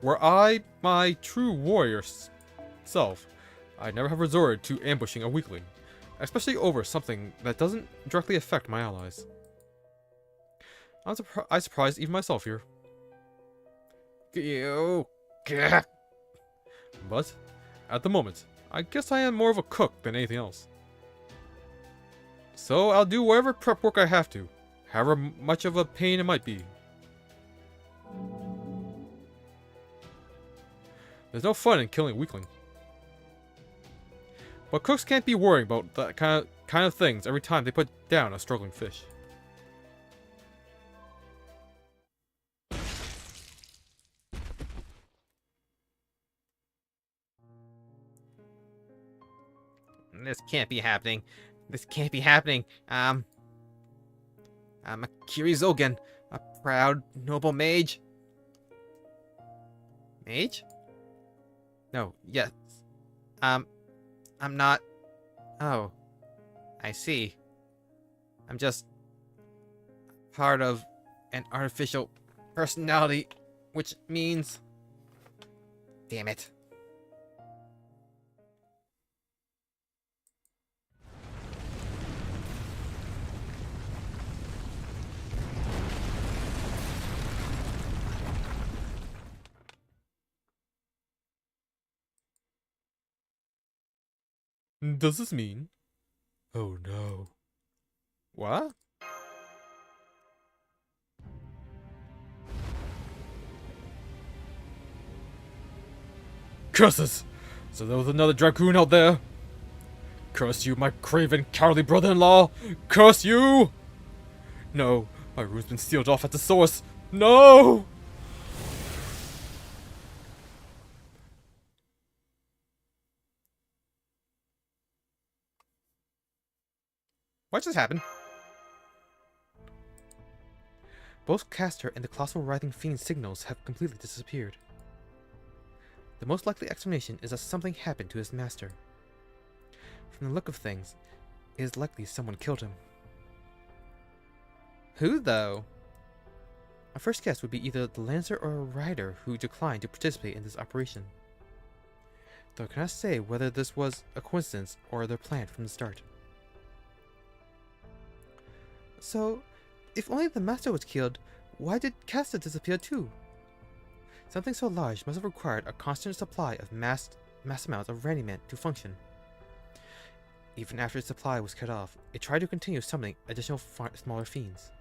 Were I my true warrior self, I'd never have resorted to ambushing a weakling, especially over something that doesn't directly affect my allies. I surprised even myself here. You. But, at the moment, I guess I am more of a cook than anything else. So I'll do whatever prep work I have to, however much of a pain it might be. There's no fun in killing a weakling. But cooks can't be worrying about that kind of things every time they put down a struggling fish. This can't be happening. This can't be happening. I'm Akiri Zogen, a proud, noble mage. Mage? No, yes. I'm not. Oh, I see. I'm just part of an artificial personality, which means. Damn it. Does this mean? Oh no. What? Curses! So there was another Dragoon out there? Curse you, my craven, cowardly brother-in-law! Curse you! No, my rune's been sealed off at the source. No! What just happened? Both Caster and the Colossal Writhing Fiend signals have completely disappeared. The most likely explanation is that something happened to his master. From the look of things, it is likely someone killed him. Who, though? My first guess would be either the Lancer or a rider who declined to participate in this operation. Though I cannot say whether this was a coincidence or their plan from the start. So, if only the master was killed, why did Caster disappear too? Something so large must have required a constant supply of mass amounts of Randyman to function. Even after its supply was cut off, it tried to continue summoning additional smaller fiends.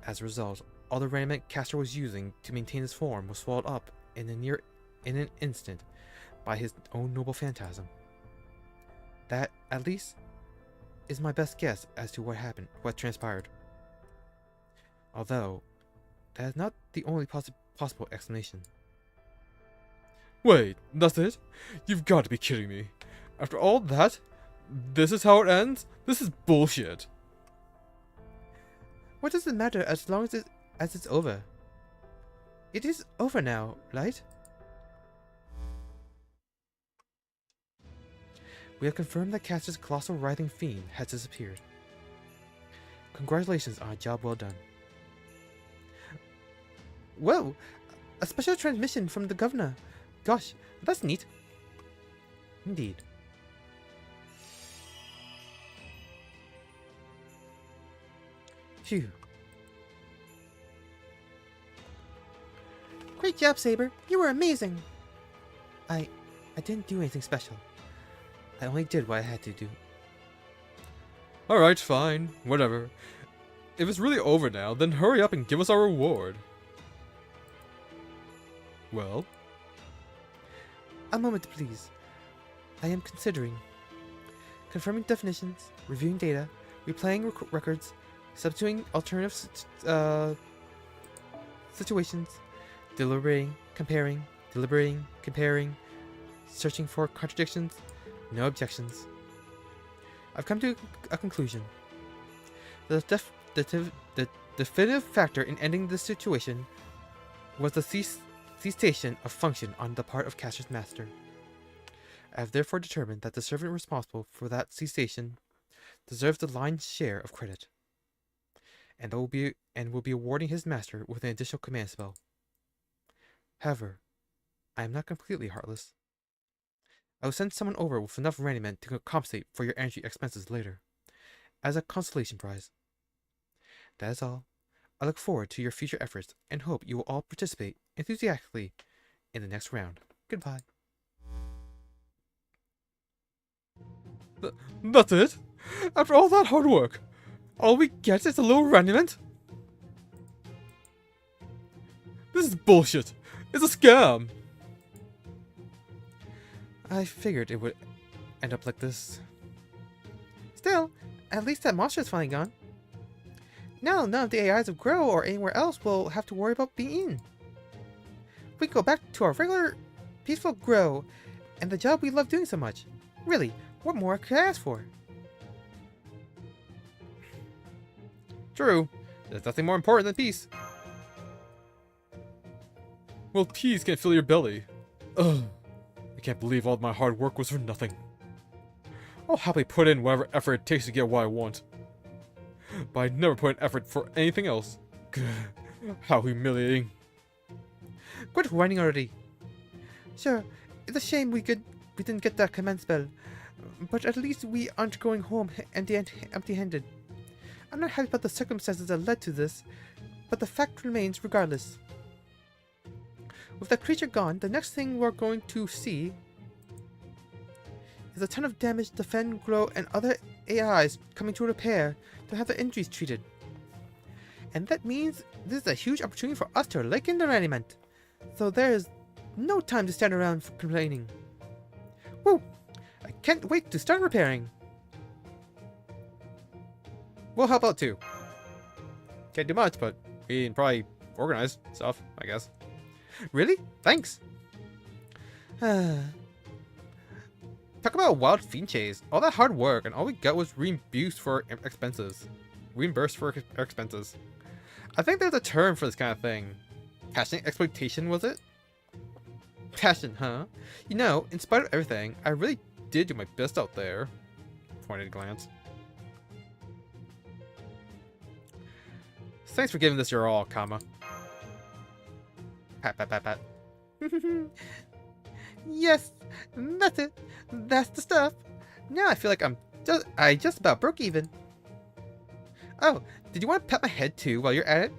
As a result, all the Randyman Caster was using to maintain his form was swallowed up in an instant by his own noble phantasm. That, at least, is my best guess as to what transpired. Although, that is not the only possible explanation. Wait, that's it? You've got to be kidding me. After all that, this is how it ends? This is bullshit. What does it matter as long as it's over? It is over now, right? We have confirmed that Caster's Colossal Writhing Fiend has disappeared. Congratulations on a job well done. Whoa! A special transmission from the governor. Gosh, that's neat. Indeed. Phew. Great job, Saber. You were amazing. I didn't do anything special. I only did what I had to do. Alright, fine. Whatever. If it's really over now, then hurry up and give us our reward. Well? A moment, please. I am considering confirming definitions, reviewing data, replaying records, substituting alternative situations, deliberating, comparing, searching for contradictions, no objections. I've come to a conclusion. The definitive factor in ending this situation was the cessation of function on the part of Caster's master. I have therefore determined that the servant responsible for that cessation deserves the lion's share of credit, and will be awarding his master with an additional command spell. However, I am not completely heartless. I will send someone over with enough Randymen to compensate for your energy expenses later, as a consolation prize. That is all. I look forward to your future efforts and hope you will all participate enthusiastically in the next round. Goodbye. That's it? After all that hard work, all we get is a little raiment? This is bullshit. It's a scam. I figured it would end up like this. Still, at least that monster is finally gone. Now none of the AIs of Grow or anywhere else will have to worry about being eaten. We can go back to our regular, peaceful Grow and the job we love doing so much. Really, what more could I ask for? True. There's nothing more important than peace. Well, peace can fill your belly. Ugh. I can't believe all my hard work was for nothing. I'll happily put in whatever effort it takes to get what I want. But I'd never put in effort for anything else. How humiliating. Quit whining already. Sure, it's a shame we didn't get that command spell, but at least we aren't going home empty-handed. I'm not happy about the circumstances that led to this, but the fact remains regardless. With that creature gone, the next thing we're going to see is a ton of damage to Fen, Grow, and other AIs coming to repair to have their injuries treated. And that means this is a huge opportunity for us to rake in the raniment. So there is no time to stand around complaining. Woo! I can't wait to start repairing. We'll help out too. Can't do much, but we can probably organize stuff, I guess. Really? Thanks. Talk about a wild fiend chase. All that hard work, and all we got was reimbursed for expenses. Reimbursed for expenses. I think there's a term for this kind of thing. Passionate exploitation, was it? Passion, huh? You know, in spite of everything, I really did do my best out there. Pointed glance. Thanks for giving this your all, comma. Pat, pat, pat, pat. Yes, that's it. That's the stuff. Now I feel like I just about broke even. Oh, did you want to pat my head too while you're at it?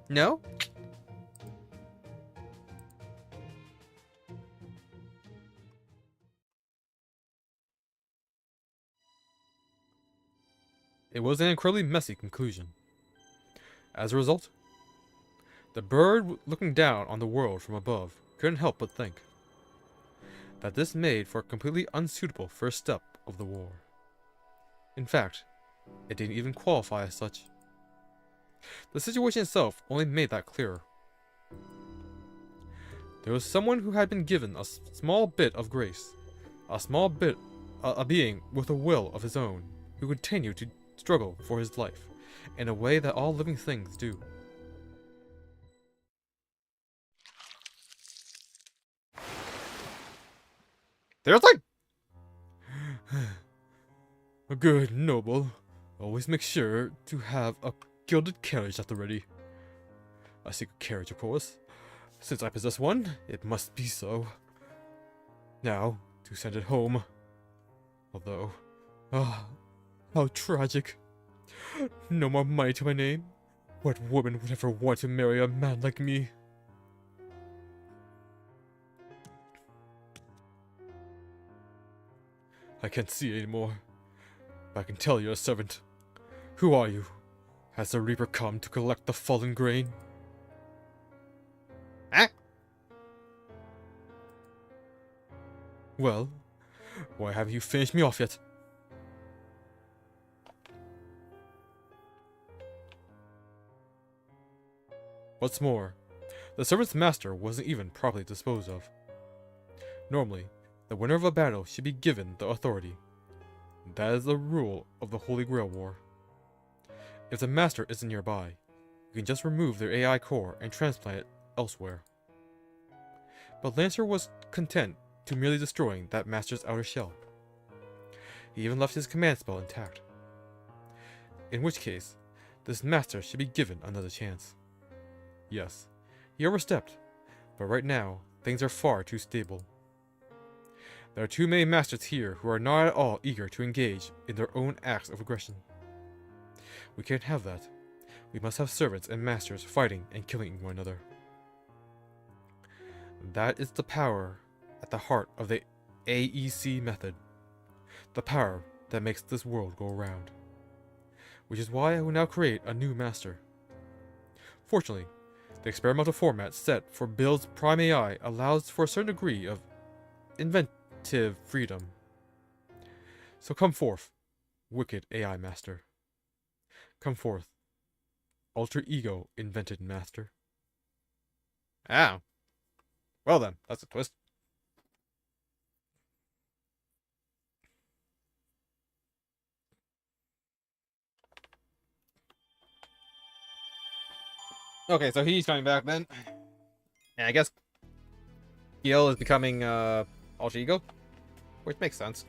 No? It was an incredibly messy conclusion. As a result, the bird looking down on the world from above couldn't help but think that this made for a completely unsuitable first step of the war. In fact, it didn't even qualify as such. The situation itself only made that clearer. There was someone who had been given a small bit of grace, a being with a will of his own, who continued to struggle for his life in a way that all living things do. There's like a good noble always makes sure to have a gilded carriage at the ready. A secret carriage, of course. Since I possess one, it must be so. Now, to send it home. Although, how tragic. No more money to my name. What woman would ever want to marry a man like me? I can't see anymore, but I can tell you're a servant. Who are you? Has the Reaper come to collect the fallen grain? Ah! Well, why haven't you finished me off yet? What's more, the servant's master wasn't even properly disposed of. Normally, the winner of a battle should be given the authority. That is the rule of the Holy Grail War. If the master isn't nearby, you can just remove their AI core and transplant it elsewhere. But Lancer was content to merely destroying that master's outer shell. He even left his command spell intact. In which case, this master should be given another chance. Yes, he overstepped, But right now, things are far too stable. There are too many masters here who are not at all eager to engage in their own acts of aggression. We can't have that. We must have servants and masters fighting and killing one another. That is the power at the heart of the AEC method. The power that makes this world go round. Which is why I will now create a new master. Fortunately, the experimental format set for Build's Prime AI allows for a certain degree of inventive freedom. So come forth, wicked AI master. Come forth, alter ego invented master. Ah. Well then, that's a twist. Okay, so he's coming back then. And I guess Gil is becoming alter ego, which makes sense.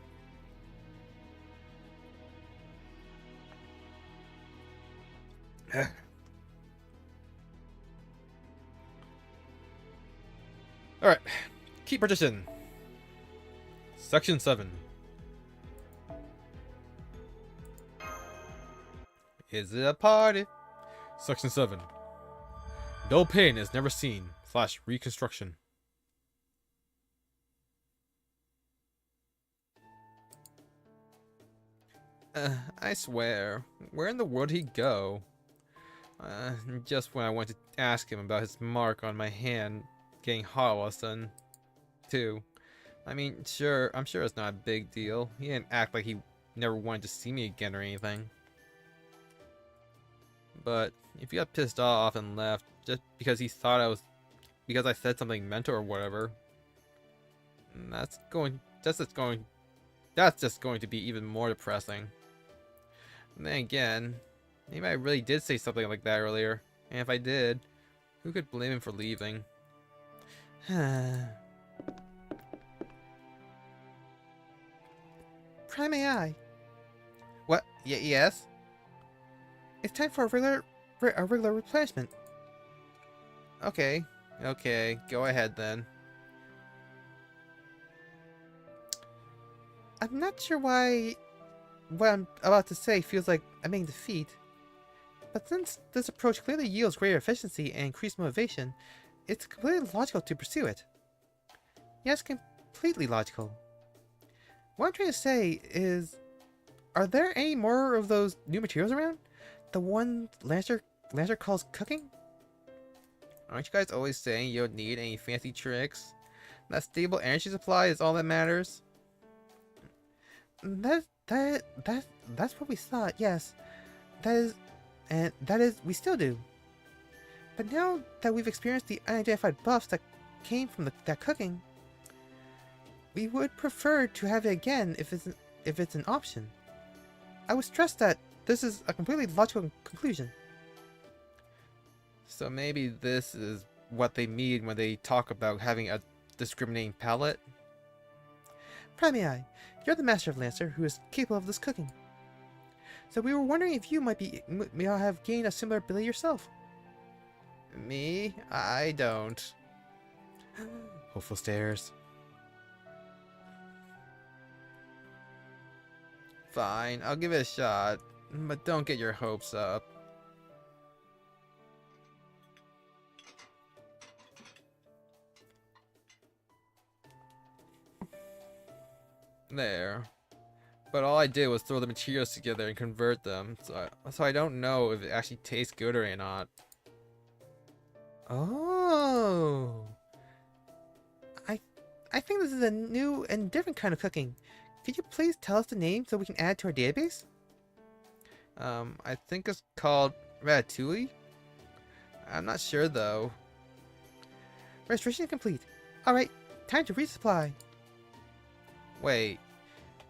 Alright, key partition. Section 7. Is it a party? Section 7. No pain is never seen / reconstruction. I swear, where in the world did he go? Just when I wanted to ask him about his mark on my hand getting hot all of a sudden, too. I mean, sure, I'm sure it's not a big deal. He didn't act like he never wanted to see me again or anything. But if he got pissed off and left just because he thought because I said something mental or whatever, that's just going to be even more depressing. And then again, maybe I really did say something like that earlier, and if I did, who could blame him for leaving? Prime AI. What? Yes? It's time for a regular replenishment. Okay, go ahead then. I'm not sure why what I'm about to say feels like I'm being defeat. But since this approach clearly yields greater efficiency and increased motivation, it's completely logical to pursue it. Yes, completely logical. What I'm trying to say is, are there any more of those new materials around? The one Lancer calls cooking? Aren't you guys always saying you don't need any fancy tricks? That stable energy supply is all that matters? That's what we thought, yes. That is, we still do. But now that we've experienced the unidentified buffs that came from that cooking, we would prefer to have it again if it's an option. I would stress that this is a completely logical conclusion. So maybe this is what they mean when they talk about having a discriminating palate? Prime AI, you're the master of Lancer who is capable of this cooking. So we were wondering if you may have gained a similar ability yourself. Me? I don't. Hopeful stares. Fine, I'll give it a shot, but don't get your hopes up. There. But all I did was throw the materials together and convert them, so I don't know if it actually tastes good or not. Oh. I think this is a new and different kind of cooking. Could you please tell us the name so we can add it to our database? I think it's called ratatouille? I'm not sure though. Registration complete. Alright, time to resupply. Wait,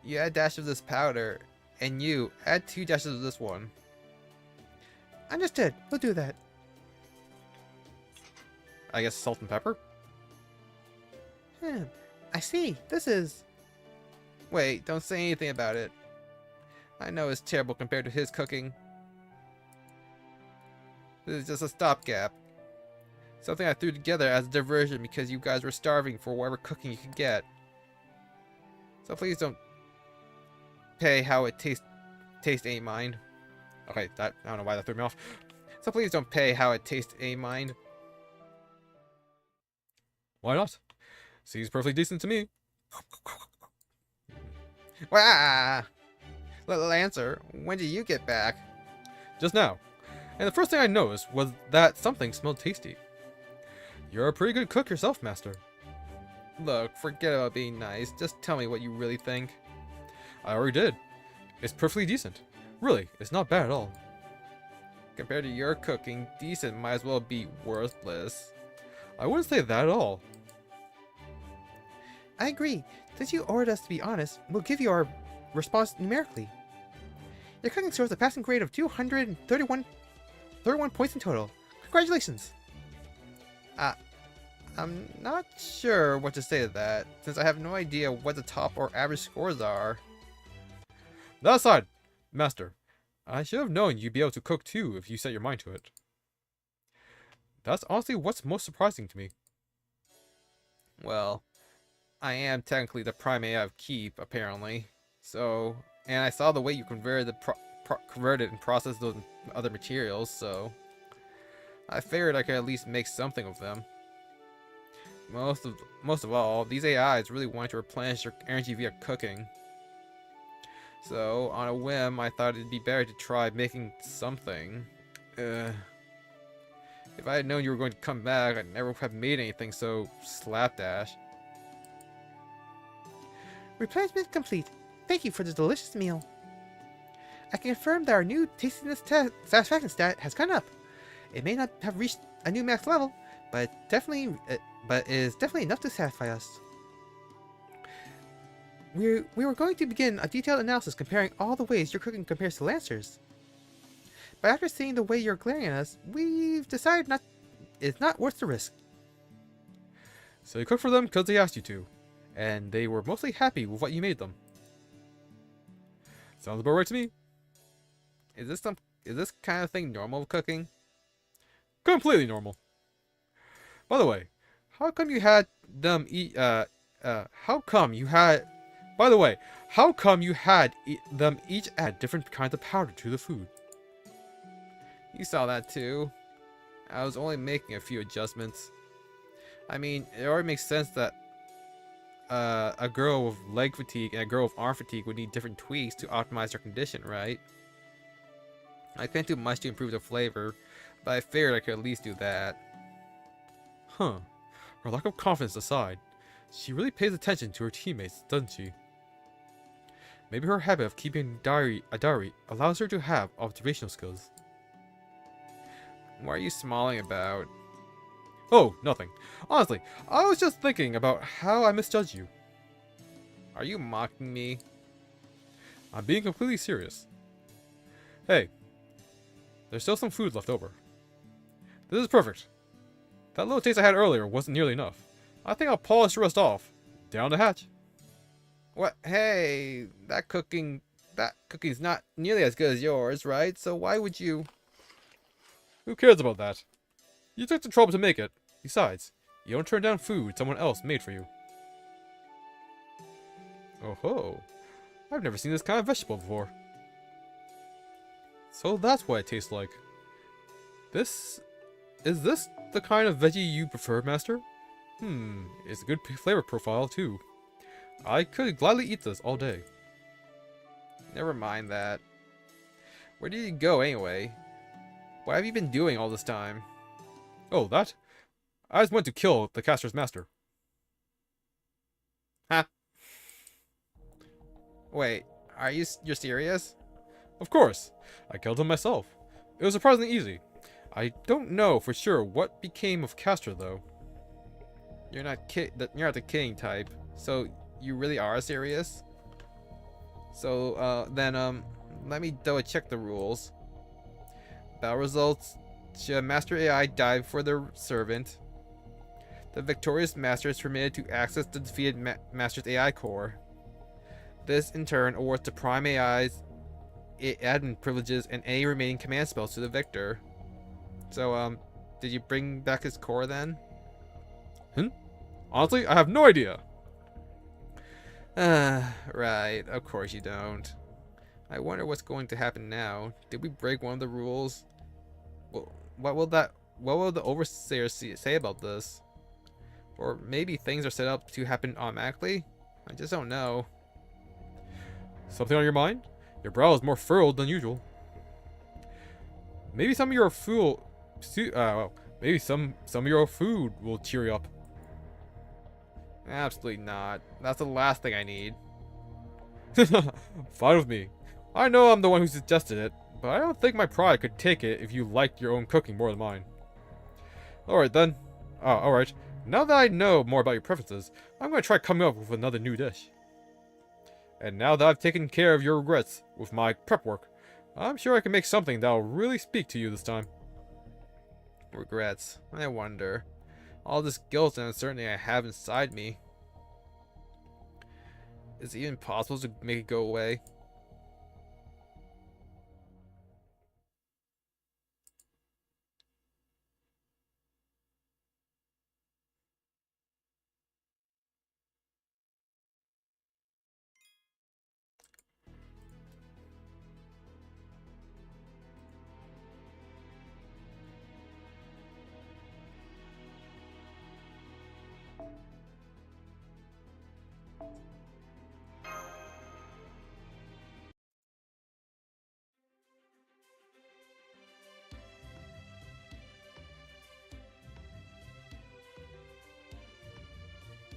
you add a dash of this powder, and you add 2 dashes of this one. Understood, we'll do that. I guess salt and pepper? I see, this is... Wait, don't say anything about it. I know it's terrible compared to his cooking. This is just a stopgap. Something I threw together as a diversion because you guys were starving for whatever cooking you could get. So please don't pay how it tastes ain't mine. Okay, I don't know why that threw me off. So please don't pay how it tastes ain't mine. Why not? Seems perfectly decent to me. Wah! Lancer, when did you get back? Just now. And the first thing I noticed was that something smelled tasty. You're a pretty good cook yourself, Master. Look, forget about being nice. Just tell me what you really think. I already did. It's perfectly decent. Really, it's not bad at all. Compared to your cooking, decent might as well be worthless. I wouldn't say that at all. I agree. Since you ordered us to be honest, we'll give you our response numerically. Your cooking scores a passing grade of 231 points in total. Congratulations! I'm not sure what to say to that, since I have no idea what the top or average scores are. That aside, Master, I should have known you'd be able to cook too if you set your mind to it. That's honestly what's most surprising to me. Well, I am technically the prime AI of Keep, apparently. So, and I saw the way you converted and processed those other materials, so I figured I could at least make something of them. Most of all, these AIs really wanted to replenish their energy via cooking. So, on a whim, I thought it'd be better to try making something. If I had known you were going to come back, I'd never have made anything so slapdash. Replenishment complete. Thank you for the delicious meal. I can confirm that our new tastiness satisfaction stat has gone up. It may not have reached a new max level, but it is definitely enough to satisfy us. We were going to begin a detailed analysis comparing all the ways your cooking compares to Lancer's. But after seeing the way you're glaring at us, we've decided it's not worth the risk. So you cooked for them because they asked you to, and they were mostly happy with what you made them. Sounds about right to me. Is this kind of thing normal with cooking? Completely normal. By the way, how come you had them eat? How come you had them each add different kinds of powder to the food? You saw that too. I was only making a few adjustments. I mean, it already makes sense that a girl with leg fatigue and a girl with arm fatigue would need different tweaks to optimize their condition, right? I couldn't do much to improve the flavor, but I figured I could at least do that. Huh. Her lack of confidence aside, she really pays attention to her teammates, doesn't she? Maybe her habit of keeping a diary allows her to have observational skills. What are you smiling about? Oh, nothing. Honestly, I was just thinking about how I misjudged you. Are you mocking me? I'm being completely serious. Hey, there's still some food left over. This is perfect. That little taste I had earlier wasn't nearly enough. I think I'll polish the rest off. Down the hatch. What? Hey, that cooking's not nearly as good as yours, right? So why would you? Who cares about that? You took the trouble to make it. Besides, you don't turn down food someone else made for you. Oh ho. I've never seen this kind of vegetable before. So that's what it tastes like. Is this the kind of veggie you prefer, Master? It's a good flavor profile too. I could gladly eat this all day. Never mind that. Where did you go anyway? What have you been doing all this time? Oh, that? I just went to kill the caster's master. Huh? Wait, you're serious? Of course. I killed him myself. It was surprisingly easy. I don't know for sure what became of Castor though. You're not the kidding type. So you really are serious? So then let me double check the rules. Battle results: should a master AI die before their servant, the victorious master is permitted to access the defeated master's AI core. This in turn awards the prime AI's admin privileges and any remaining command spells to the victor. So Did you bring back his core then? Honestly, I have no idea. Right. Of course you don't. I wonder what's going to happen now. Did we break one of the rules? Well, what will the overseer say about this? Or maybe things are set up to happen automatically? I just don't know. Something on your mind? Your brow is more furrowed than usual. Maybe some of your maybe some of your food will cheer you up. Absolutely not. That's the last thing I need. Fine with me. I know I'm the one who suggested it, but I don't think my pride could take it if you liked your own cooking more than mine. Alright then. Alright. Now that I know more about your preferences, I'm going to try coming up with another new dish. And now that I've taken care of your regrets with my prep work, I'm sure I can make something that'll really speak to you this time. Regrets. I wonder. All this guilt and uncertainty I have inside me. Is it even possible to make it go away?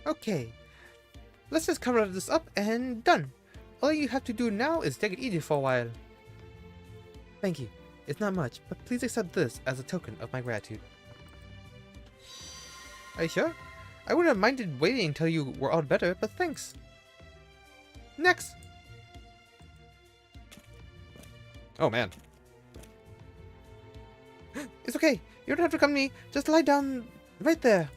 Okay, let's just cover this up and done. All you have to do now is take it easy for a while. Thank you. It's not much, but please accept this as a token of my gratitude. Are you sure? I wouldn't have minded waiting until you were all better, but thanks. Next! Oh man. It's okay. You don't have to come to me. Just lie down right there.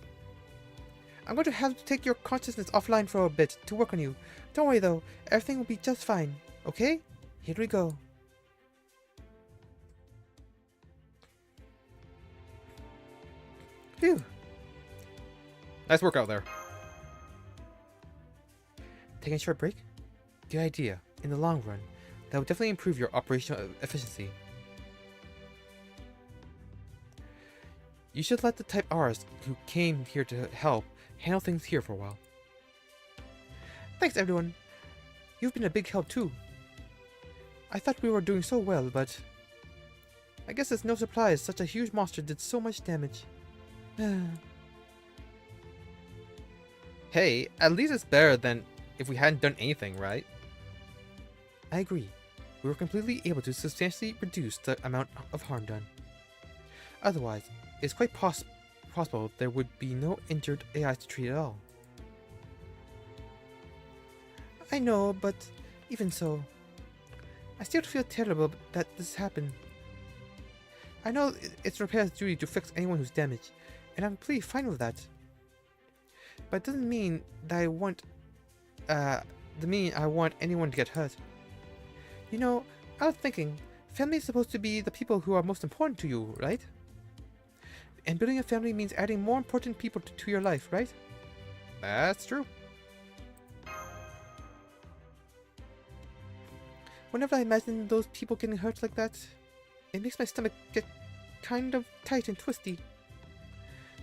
I'm going to have to take your consciousness offline for a bit to work on you. Don't worry though. Everything will be just fine. Okay? Here we go. Phew. Nice work out there. Taking a short break? Good idea. In the long run, that will definitely improve your operational efficiency. You should let the Type Rs who came here to help handle things here for a while. Thanks everyone. You've been a big help too. I thought we were doing so well, but I guess it's no surprise such a huge monster did so much damage. Hey, at least it's better than if we hadn't done anything, right? I agree. We were completely able to substantially reduce the amount of harm done. Otherwise, it's quite possible there would be no injured AIs to treat at all. I know, but even so, I still feel terrible that this happened. I know it's Repair's duty to fix anyone who's damaged, and I'm completely fine with that. But it doesn't mean that I want anyone to get hurt. You know, I was thinking, family is supposed to be the people who are most important to you, right? And building a family means adding more important people to your life, right? That's true. Whenever I imagine those people getting hurt like that, it makes my stomach get kind of tight and twisty.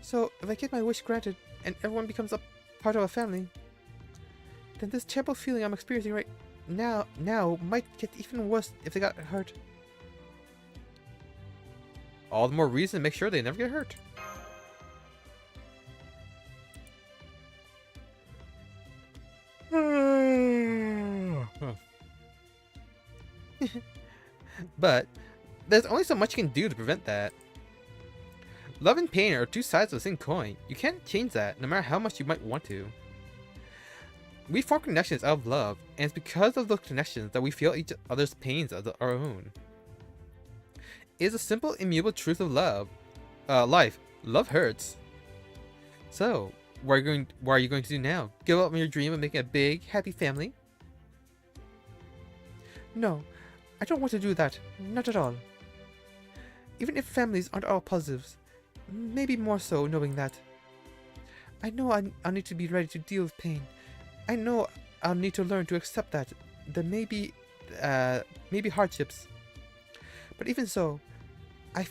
So if I get my wish granted and everyone becomes a part of a family, then this terrible feeling I'm experiencing right now might get even worse if they got hurt. All the more reason to make sure they never get hurt. But there's only so much you can do to prevent that. Love and pain are two sides of the same coin. You can't change that, no matter how much you might want to. We form connections out of love, and it's because of those connections that we feel each other's pains as our own. It is a simple, immutable truth of life. Love hurts. So, what are you going to do now? Give up on your dream of making a big, happy family? No, I don't want to do that. Not at all. Even if families aren't all positives, maybe more so knowing that. I know I'll need to be ready to deal with pain. I know I'll need to learn to accept that there may be hardships. But even so, I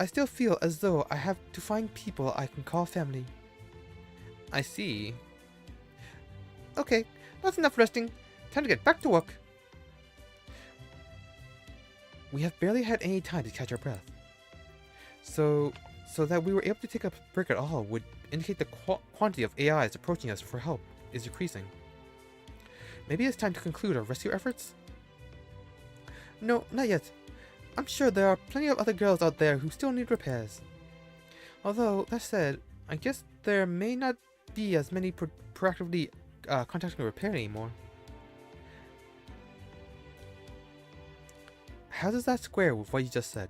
still feel as though I have to find people I can call family. I see. Okay, that's enough resting. Time to get back to work. We have barely had any time to catch our breath. So that we were able to take a break at all would indicate the quantity of AIs approaching us for help is decreasing. Maybe it's time to conclude our rescue efforts? No, not yet. I'm sure there are plenty of other girls out there who still need repairs. Although, that said, I guess there may not be as many proactively contacting a repair anymore. How does that square with what you just said?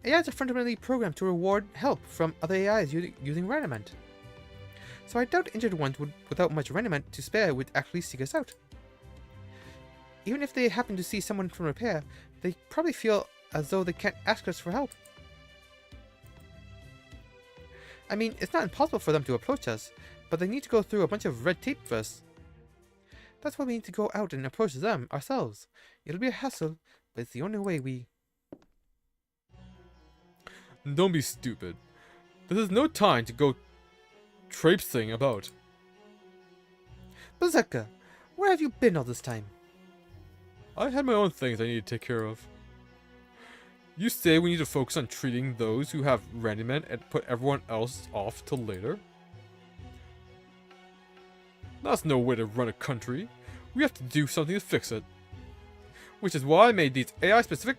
AIs are fundamentally programmed to reward help from other AIs using raniment. So I doubt injured ones without much raniment to spare would actually seek us out. Even if they happen to see someone from repair, they probably feel as though they can't ask us for help. I mean, it's not impossible for them to approach us, but they need to go through a bunch of red tape first. That's why we need to go out and approach them ourselves. It'll be a hassle, but it's the only way we... Don't be stupid. This is no time to go traipsing about. Berserker, where have you been all this time? I had my own things I need to take care of. You say we need to focus on treating those who have raniment and put everyone else off till later? That's no way to run a country. We have to do something to fix it. Which is why I made these AI-specific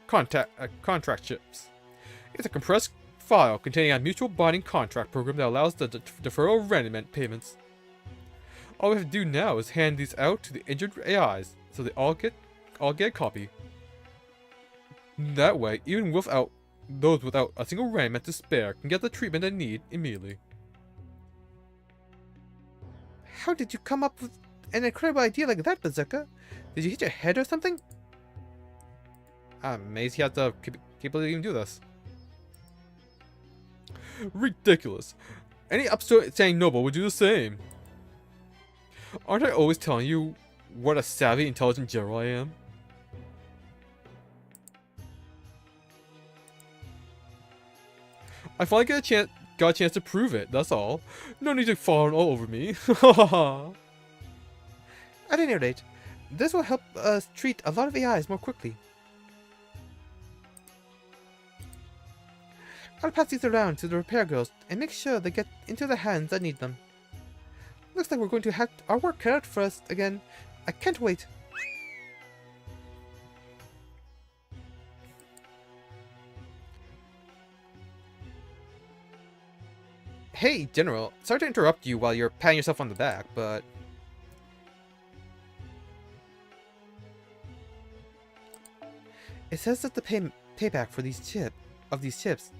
contract chips. It's a compressed file containing a mutual binding contract program that allows the deferral of raniment payments. All we have to do now is hand these out to the injured AIs, so they all get a copy. That way, even those without a single raniment to spare can get the treatment they need immediately. How did you come up with an incredible idea like that, Berserker? Did you hit your head or something? I'm amazed he had the capability to even do this. Ridiculous. Any upstanding noble would do the same. Aren't I always telling you what a savvy, intelligent general I am? I finally got a chance to prove it, that's all. No need to fall all over me. At any rate, this will help us treat a lot of AIs more quickly. I'll pass these around to the repair girls and make sure they get into the hands that need them. Looks like we're going to have our work cut out for us again. I can't wait. Hey, General. Sorry to interrupt you while you're patting yourself on the back, but... It says that the payback for these chips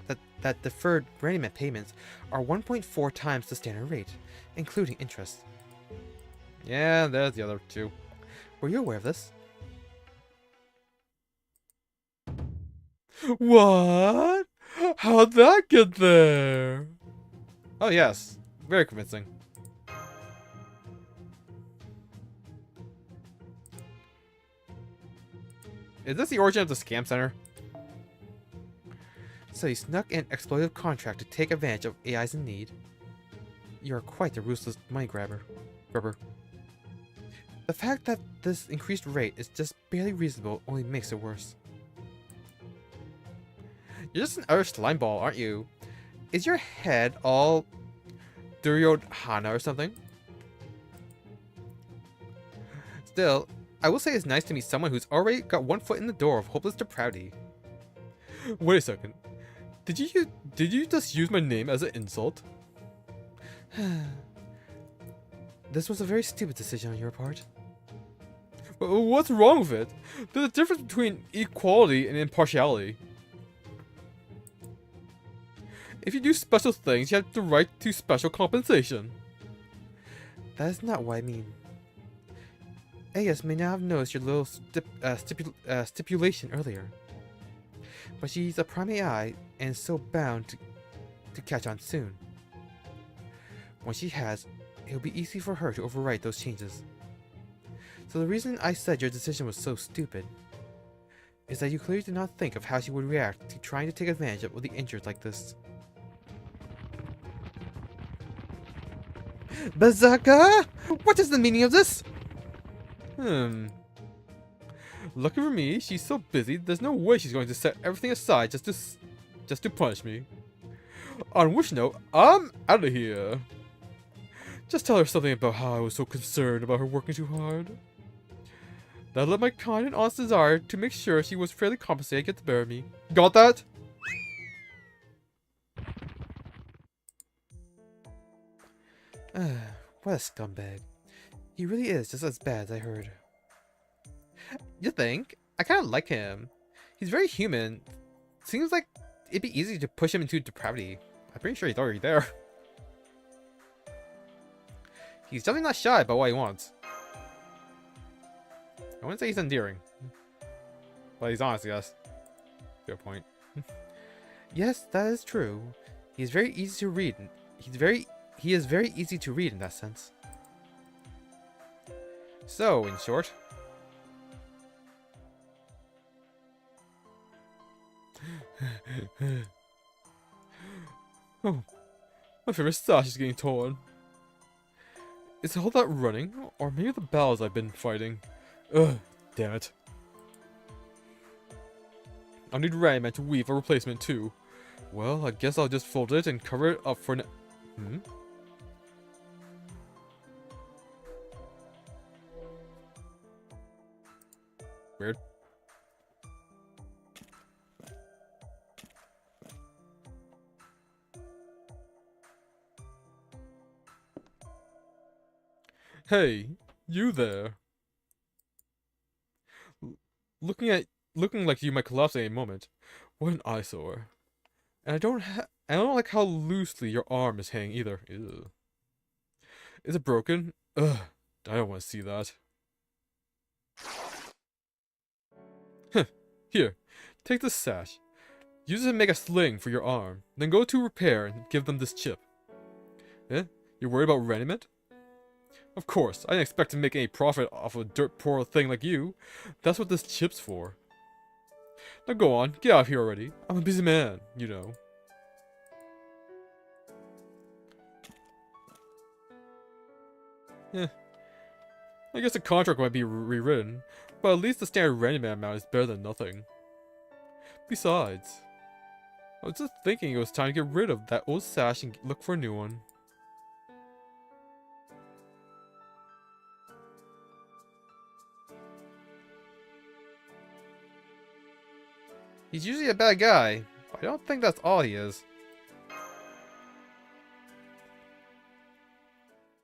that deferred raniment payments are 1.4 times the standard rate, including interest. Yeah, there's the other two. Were you aware of this? What? How'd that get there? Oh yes, very convincing. Is this the origin of the scam center? So you snuck an exploitive contract to take advantage of AIs in need? You're quite a ruthless money grabber. The fact that this increased rate is just barely reasonable only makes it worse. You're just an utter slime ball, aren't you? Is your head all Duryodhana or something? Still, I will say it's nice to meet someone who's already got one foot in the door of hopeless depravity. Wait a second. Did you just use my name as an insult? This was a very stupid decision on your part. What's wrong with it? There's a difference between equality and impartiality. If you do special things, you have the right to special compensation. That is not what I mean. Ayas may now have noticed your little stipulation earlier. but she's a prime AI and so bound to catch on soon. Once she has, it'll be easy for her to overwrite those changes. So the reason I said your decision was so stupid is that you clearly did not think of how she would react to trying to take advantage of the injured like this. Bazaka! What is the meaning of this? Lucky for me, she's so busy, there's no way she's going to set everything aside just to punish me. On which note, I'm out of here. Just tell her something about how I was so concerned about her working too hard. That led my kind and honest desire to make sure she was fairly compensated get the better of me. Got that? What a scumbag. He really is just as bad as I heard. You think? I kind of like him. He's very human. Seems like it'd be easy to push him into depravity. I'm pretty sure he's already there. He's definitely not shy about what he wants. I wouldn't say he's endearing. But he's honest, I guess. Fair point. Yes, that is true. He is very easy to read. He is very easy to read in that sense. So, in short. Oh, my favorite sash is getting torn. Is it all that running, or maybe the battles I've been fighting? Ugh, damn it. I'll need Rayman to weave a replacement too. Well, I guess I'll just fold it and cover it up for now. Weird. Hey, you there. Looking like you might collapse at any moment. What an eyesore. And I don't like how loosely your arm is hanging either. Ew. Is it broken? Ugh, I don't want to see that. Here, take this sash. Use it to make a sling for your arm. Then go to repair and give them this chip. Eh? You're worried about renting it? Of course, I didn't expect to make any profit off a dirt poor thing like you. That's what this chip's for. Now go on, get out of here already. I'm a busy man, you know. I guess the contract might be rewritten, but at least the standard random amount is better than nothing. Besides, I was just thinking it was time to get rid of that old sash and look for a new one. He's usually a bad guy, but I don't think that's all he is.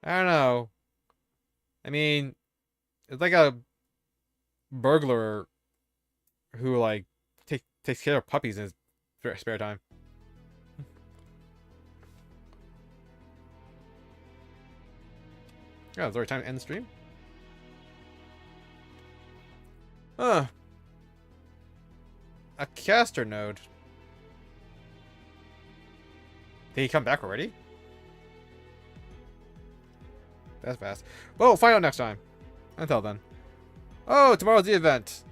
I don't know. I mean, it's like a burglar who, like, takes care of puppies in his spare time. Yeah, is there a time to end the stream? A caster node. Did he come back already? That's fast. Well, we'll find out next time. Until then. Oh, tomorrow's the event.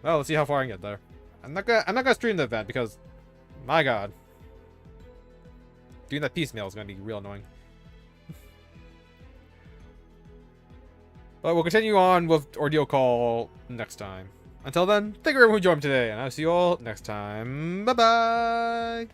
Well, let's see how far I can get there. I'm not gonna stream the event because, my god, doing that piecemeal is gonna be real annoying. But we'll continue on with Ordeal Call next time. Until then, thank you everyone who joined me today, and I'll see you all next time. Bye bye.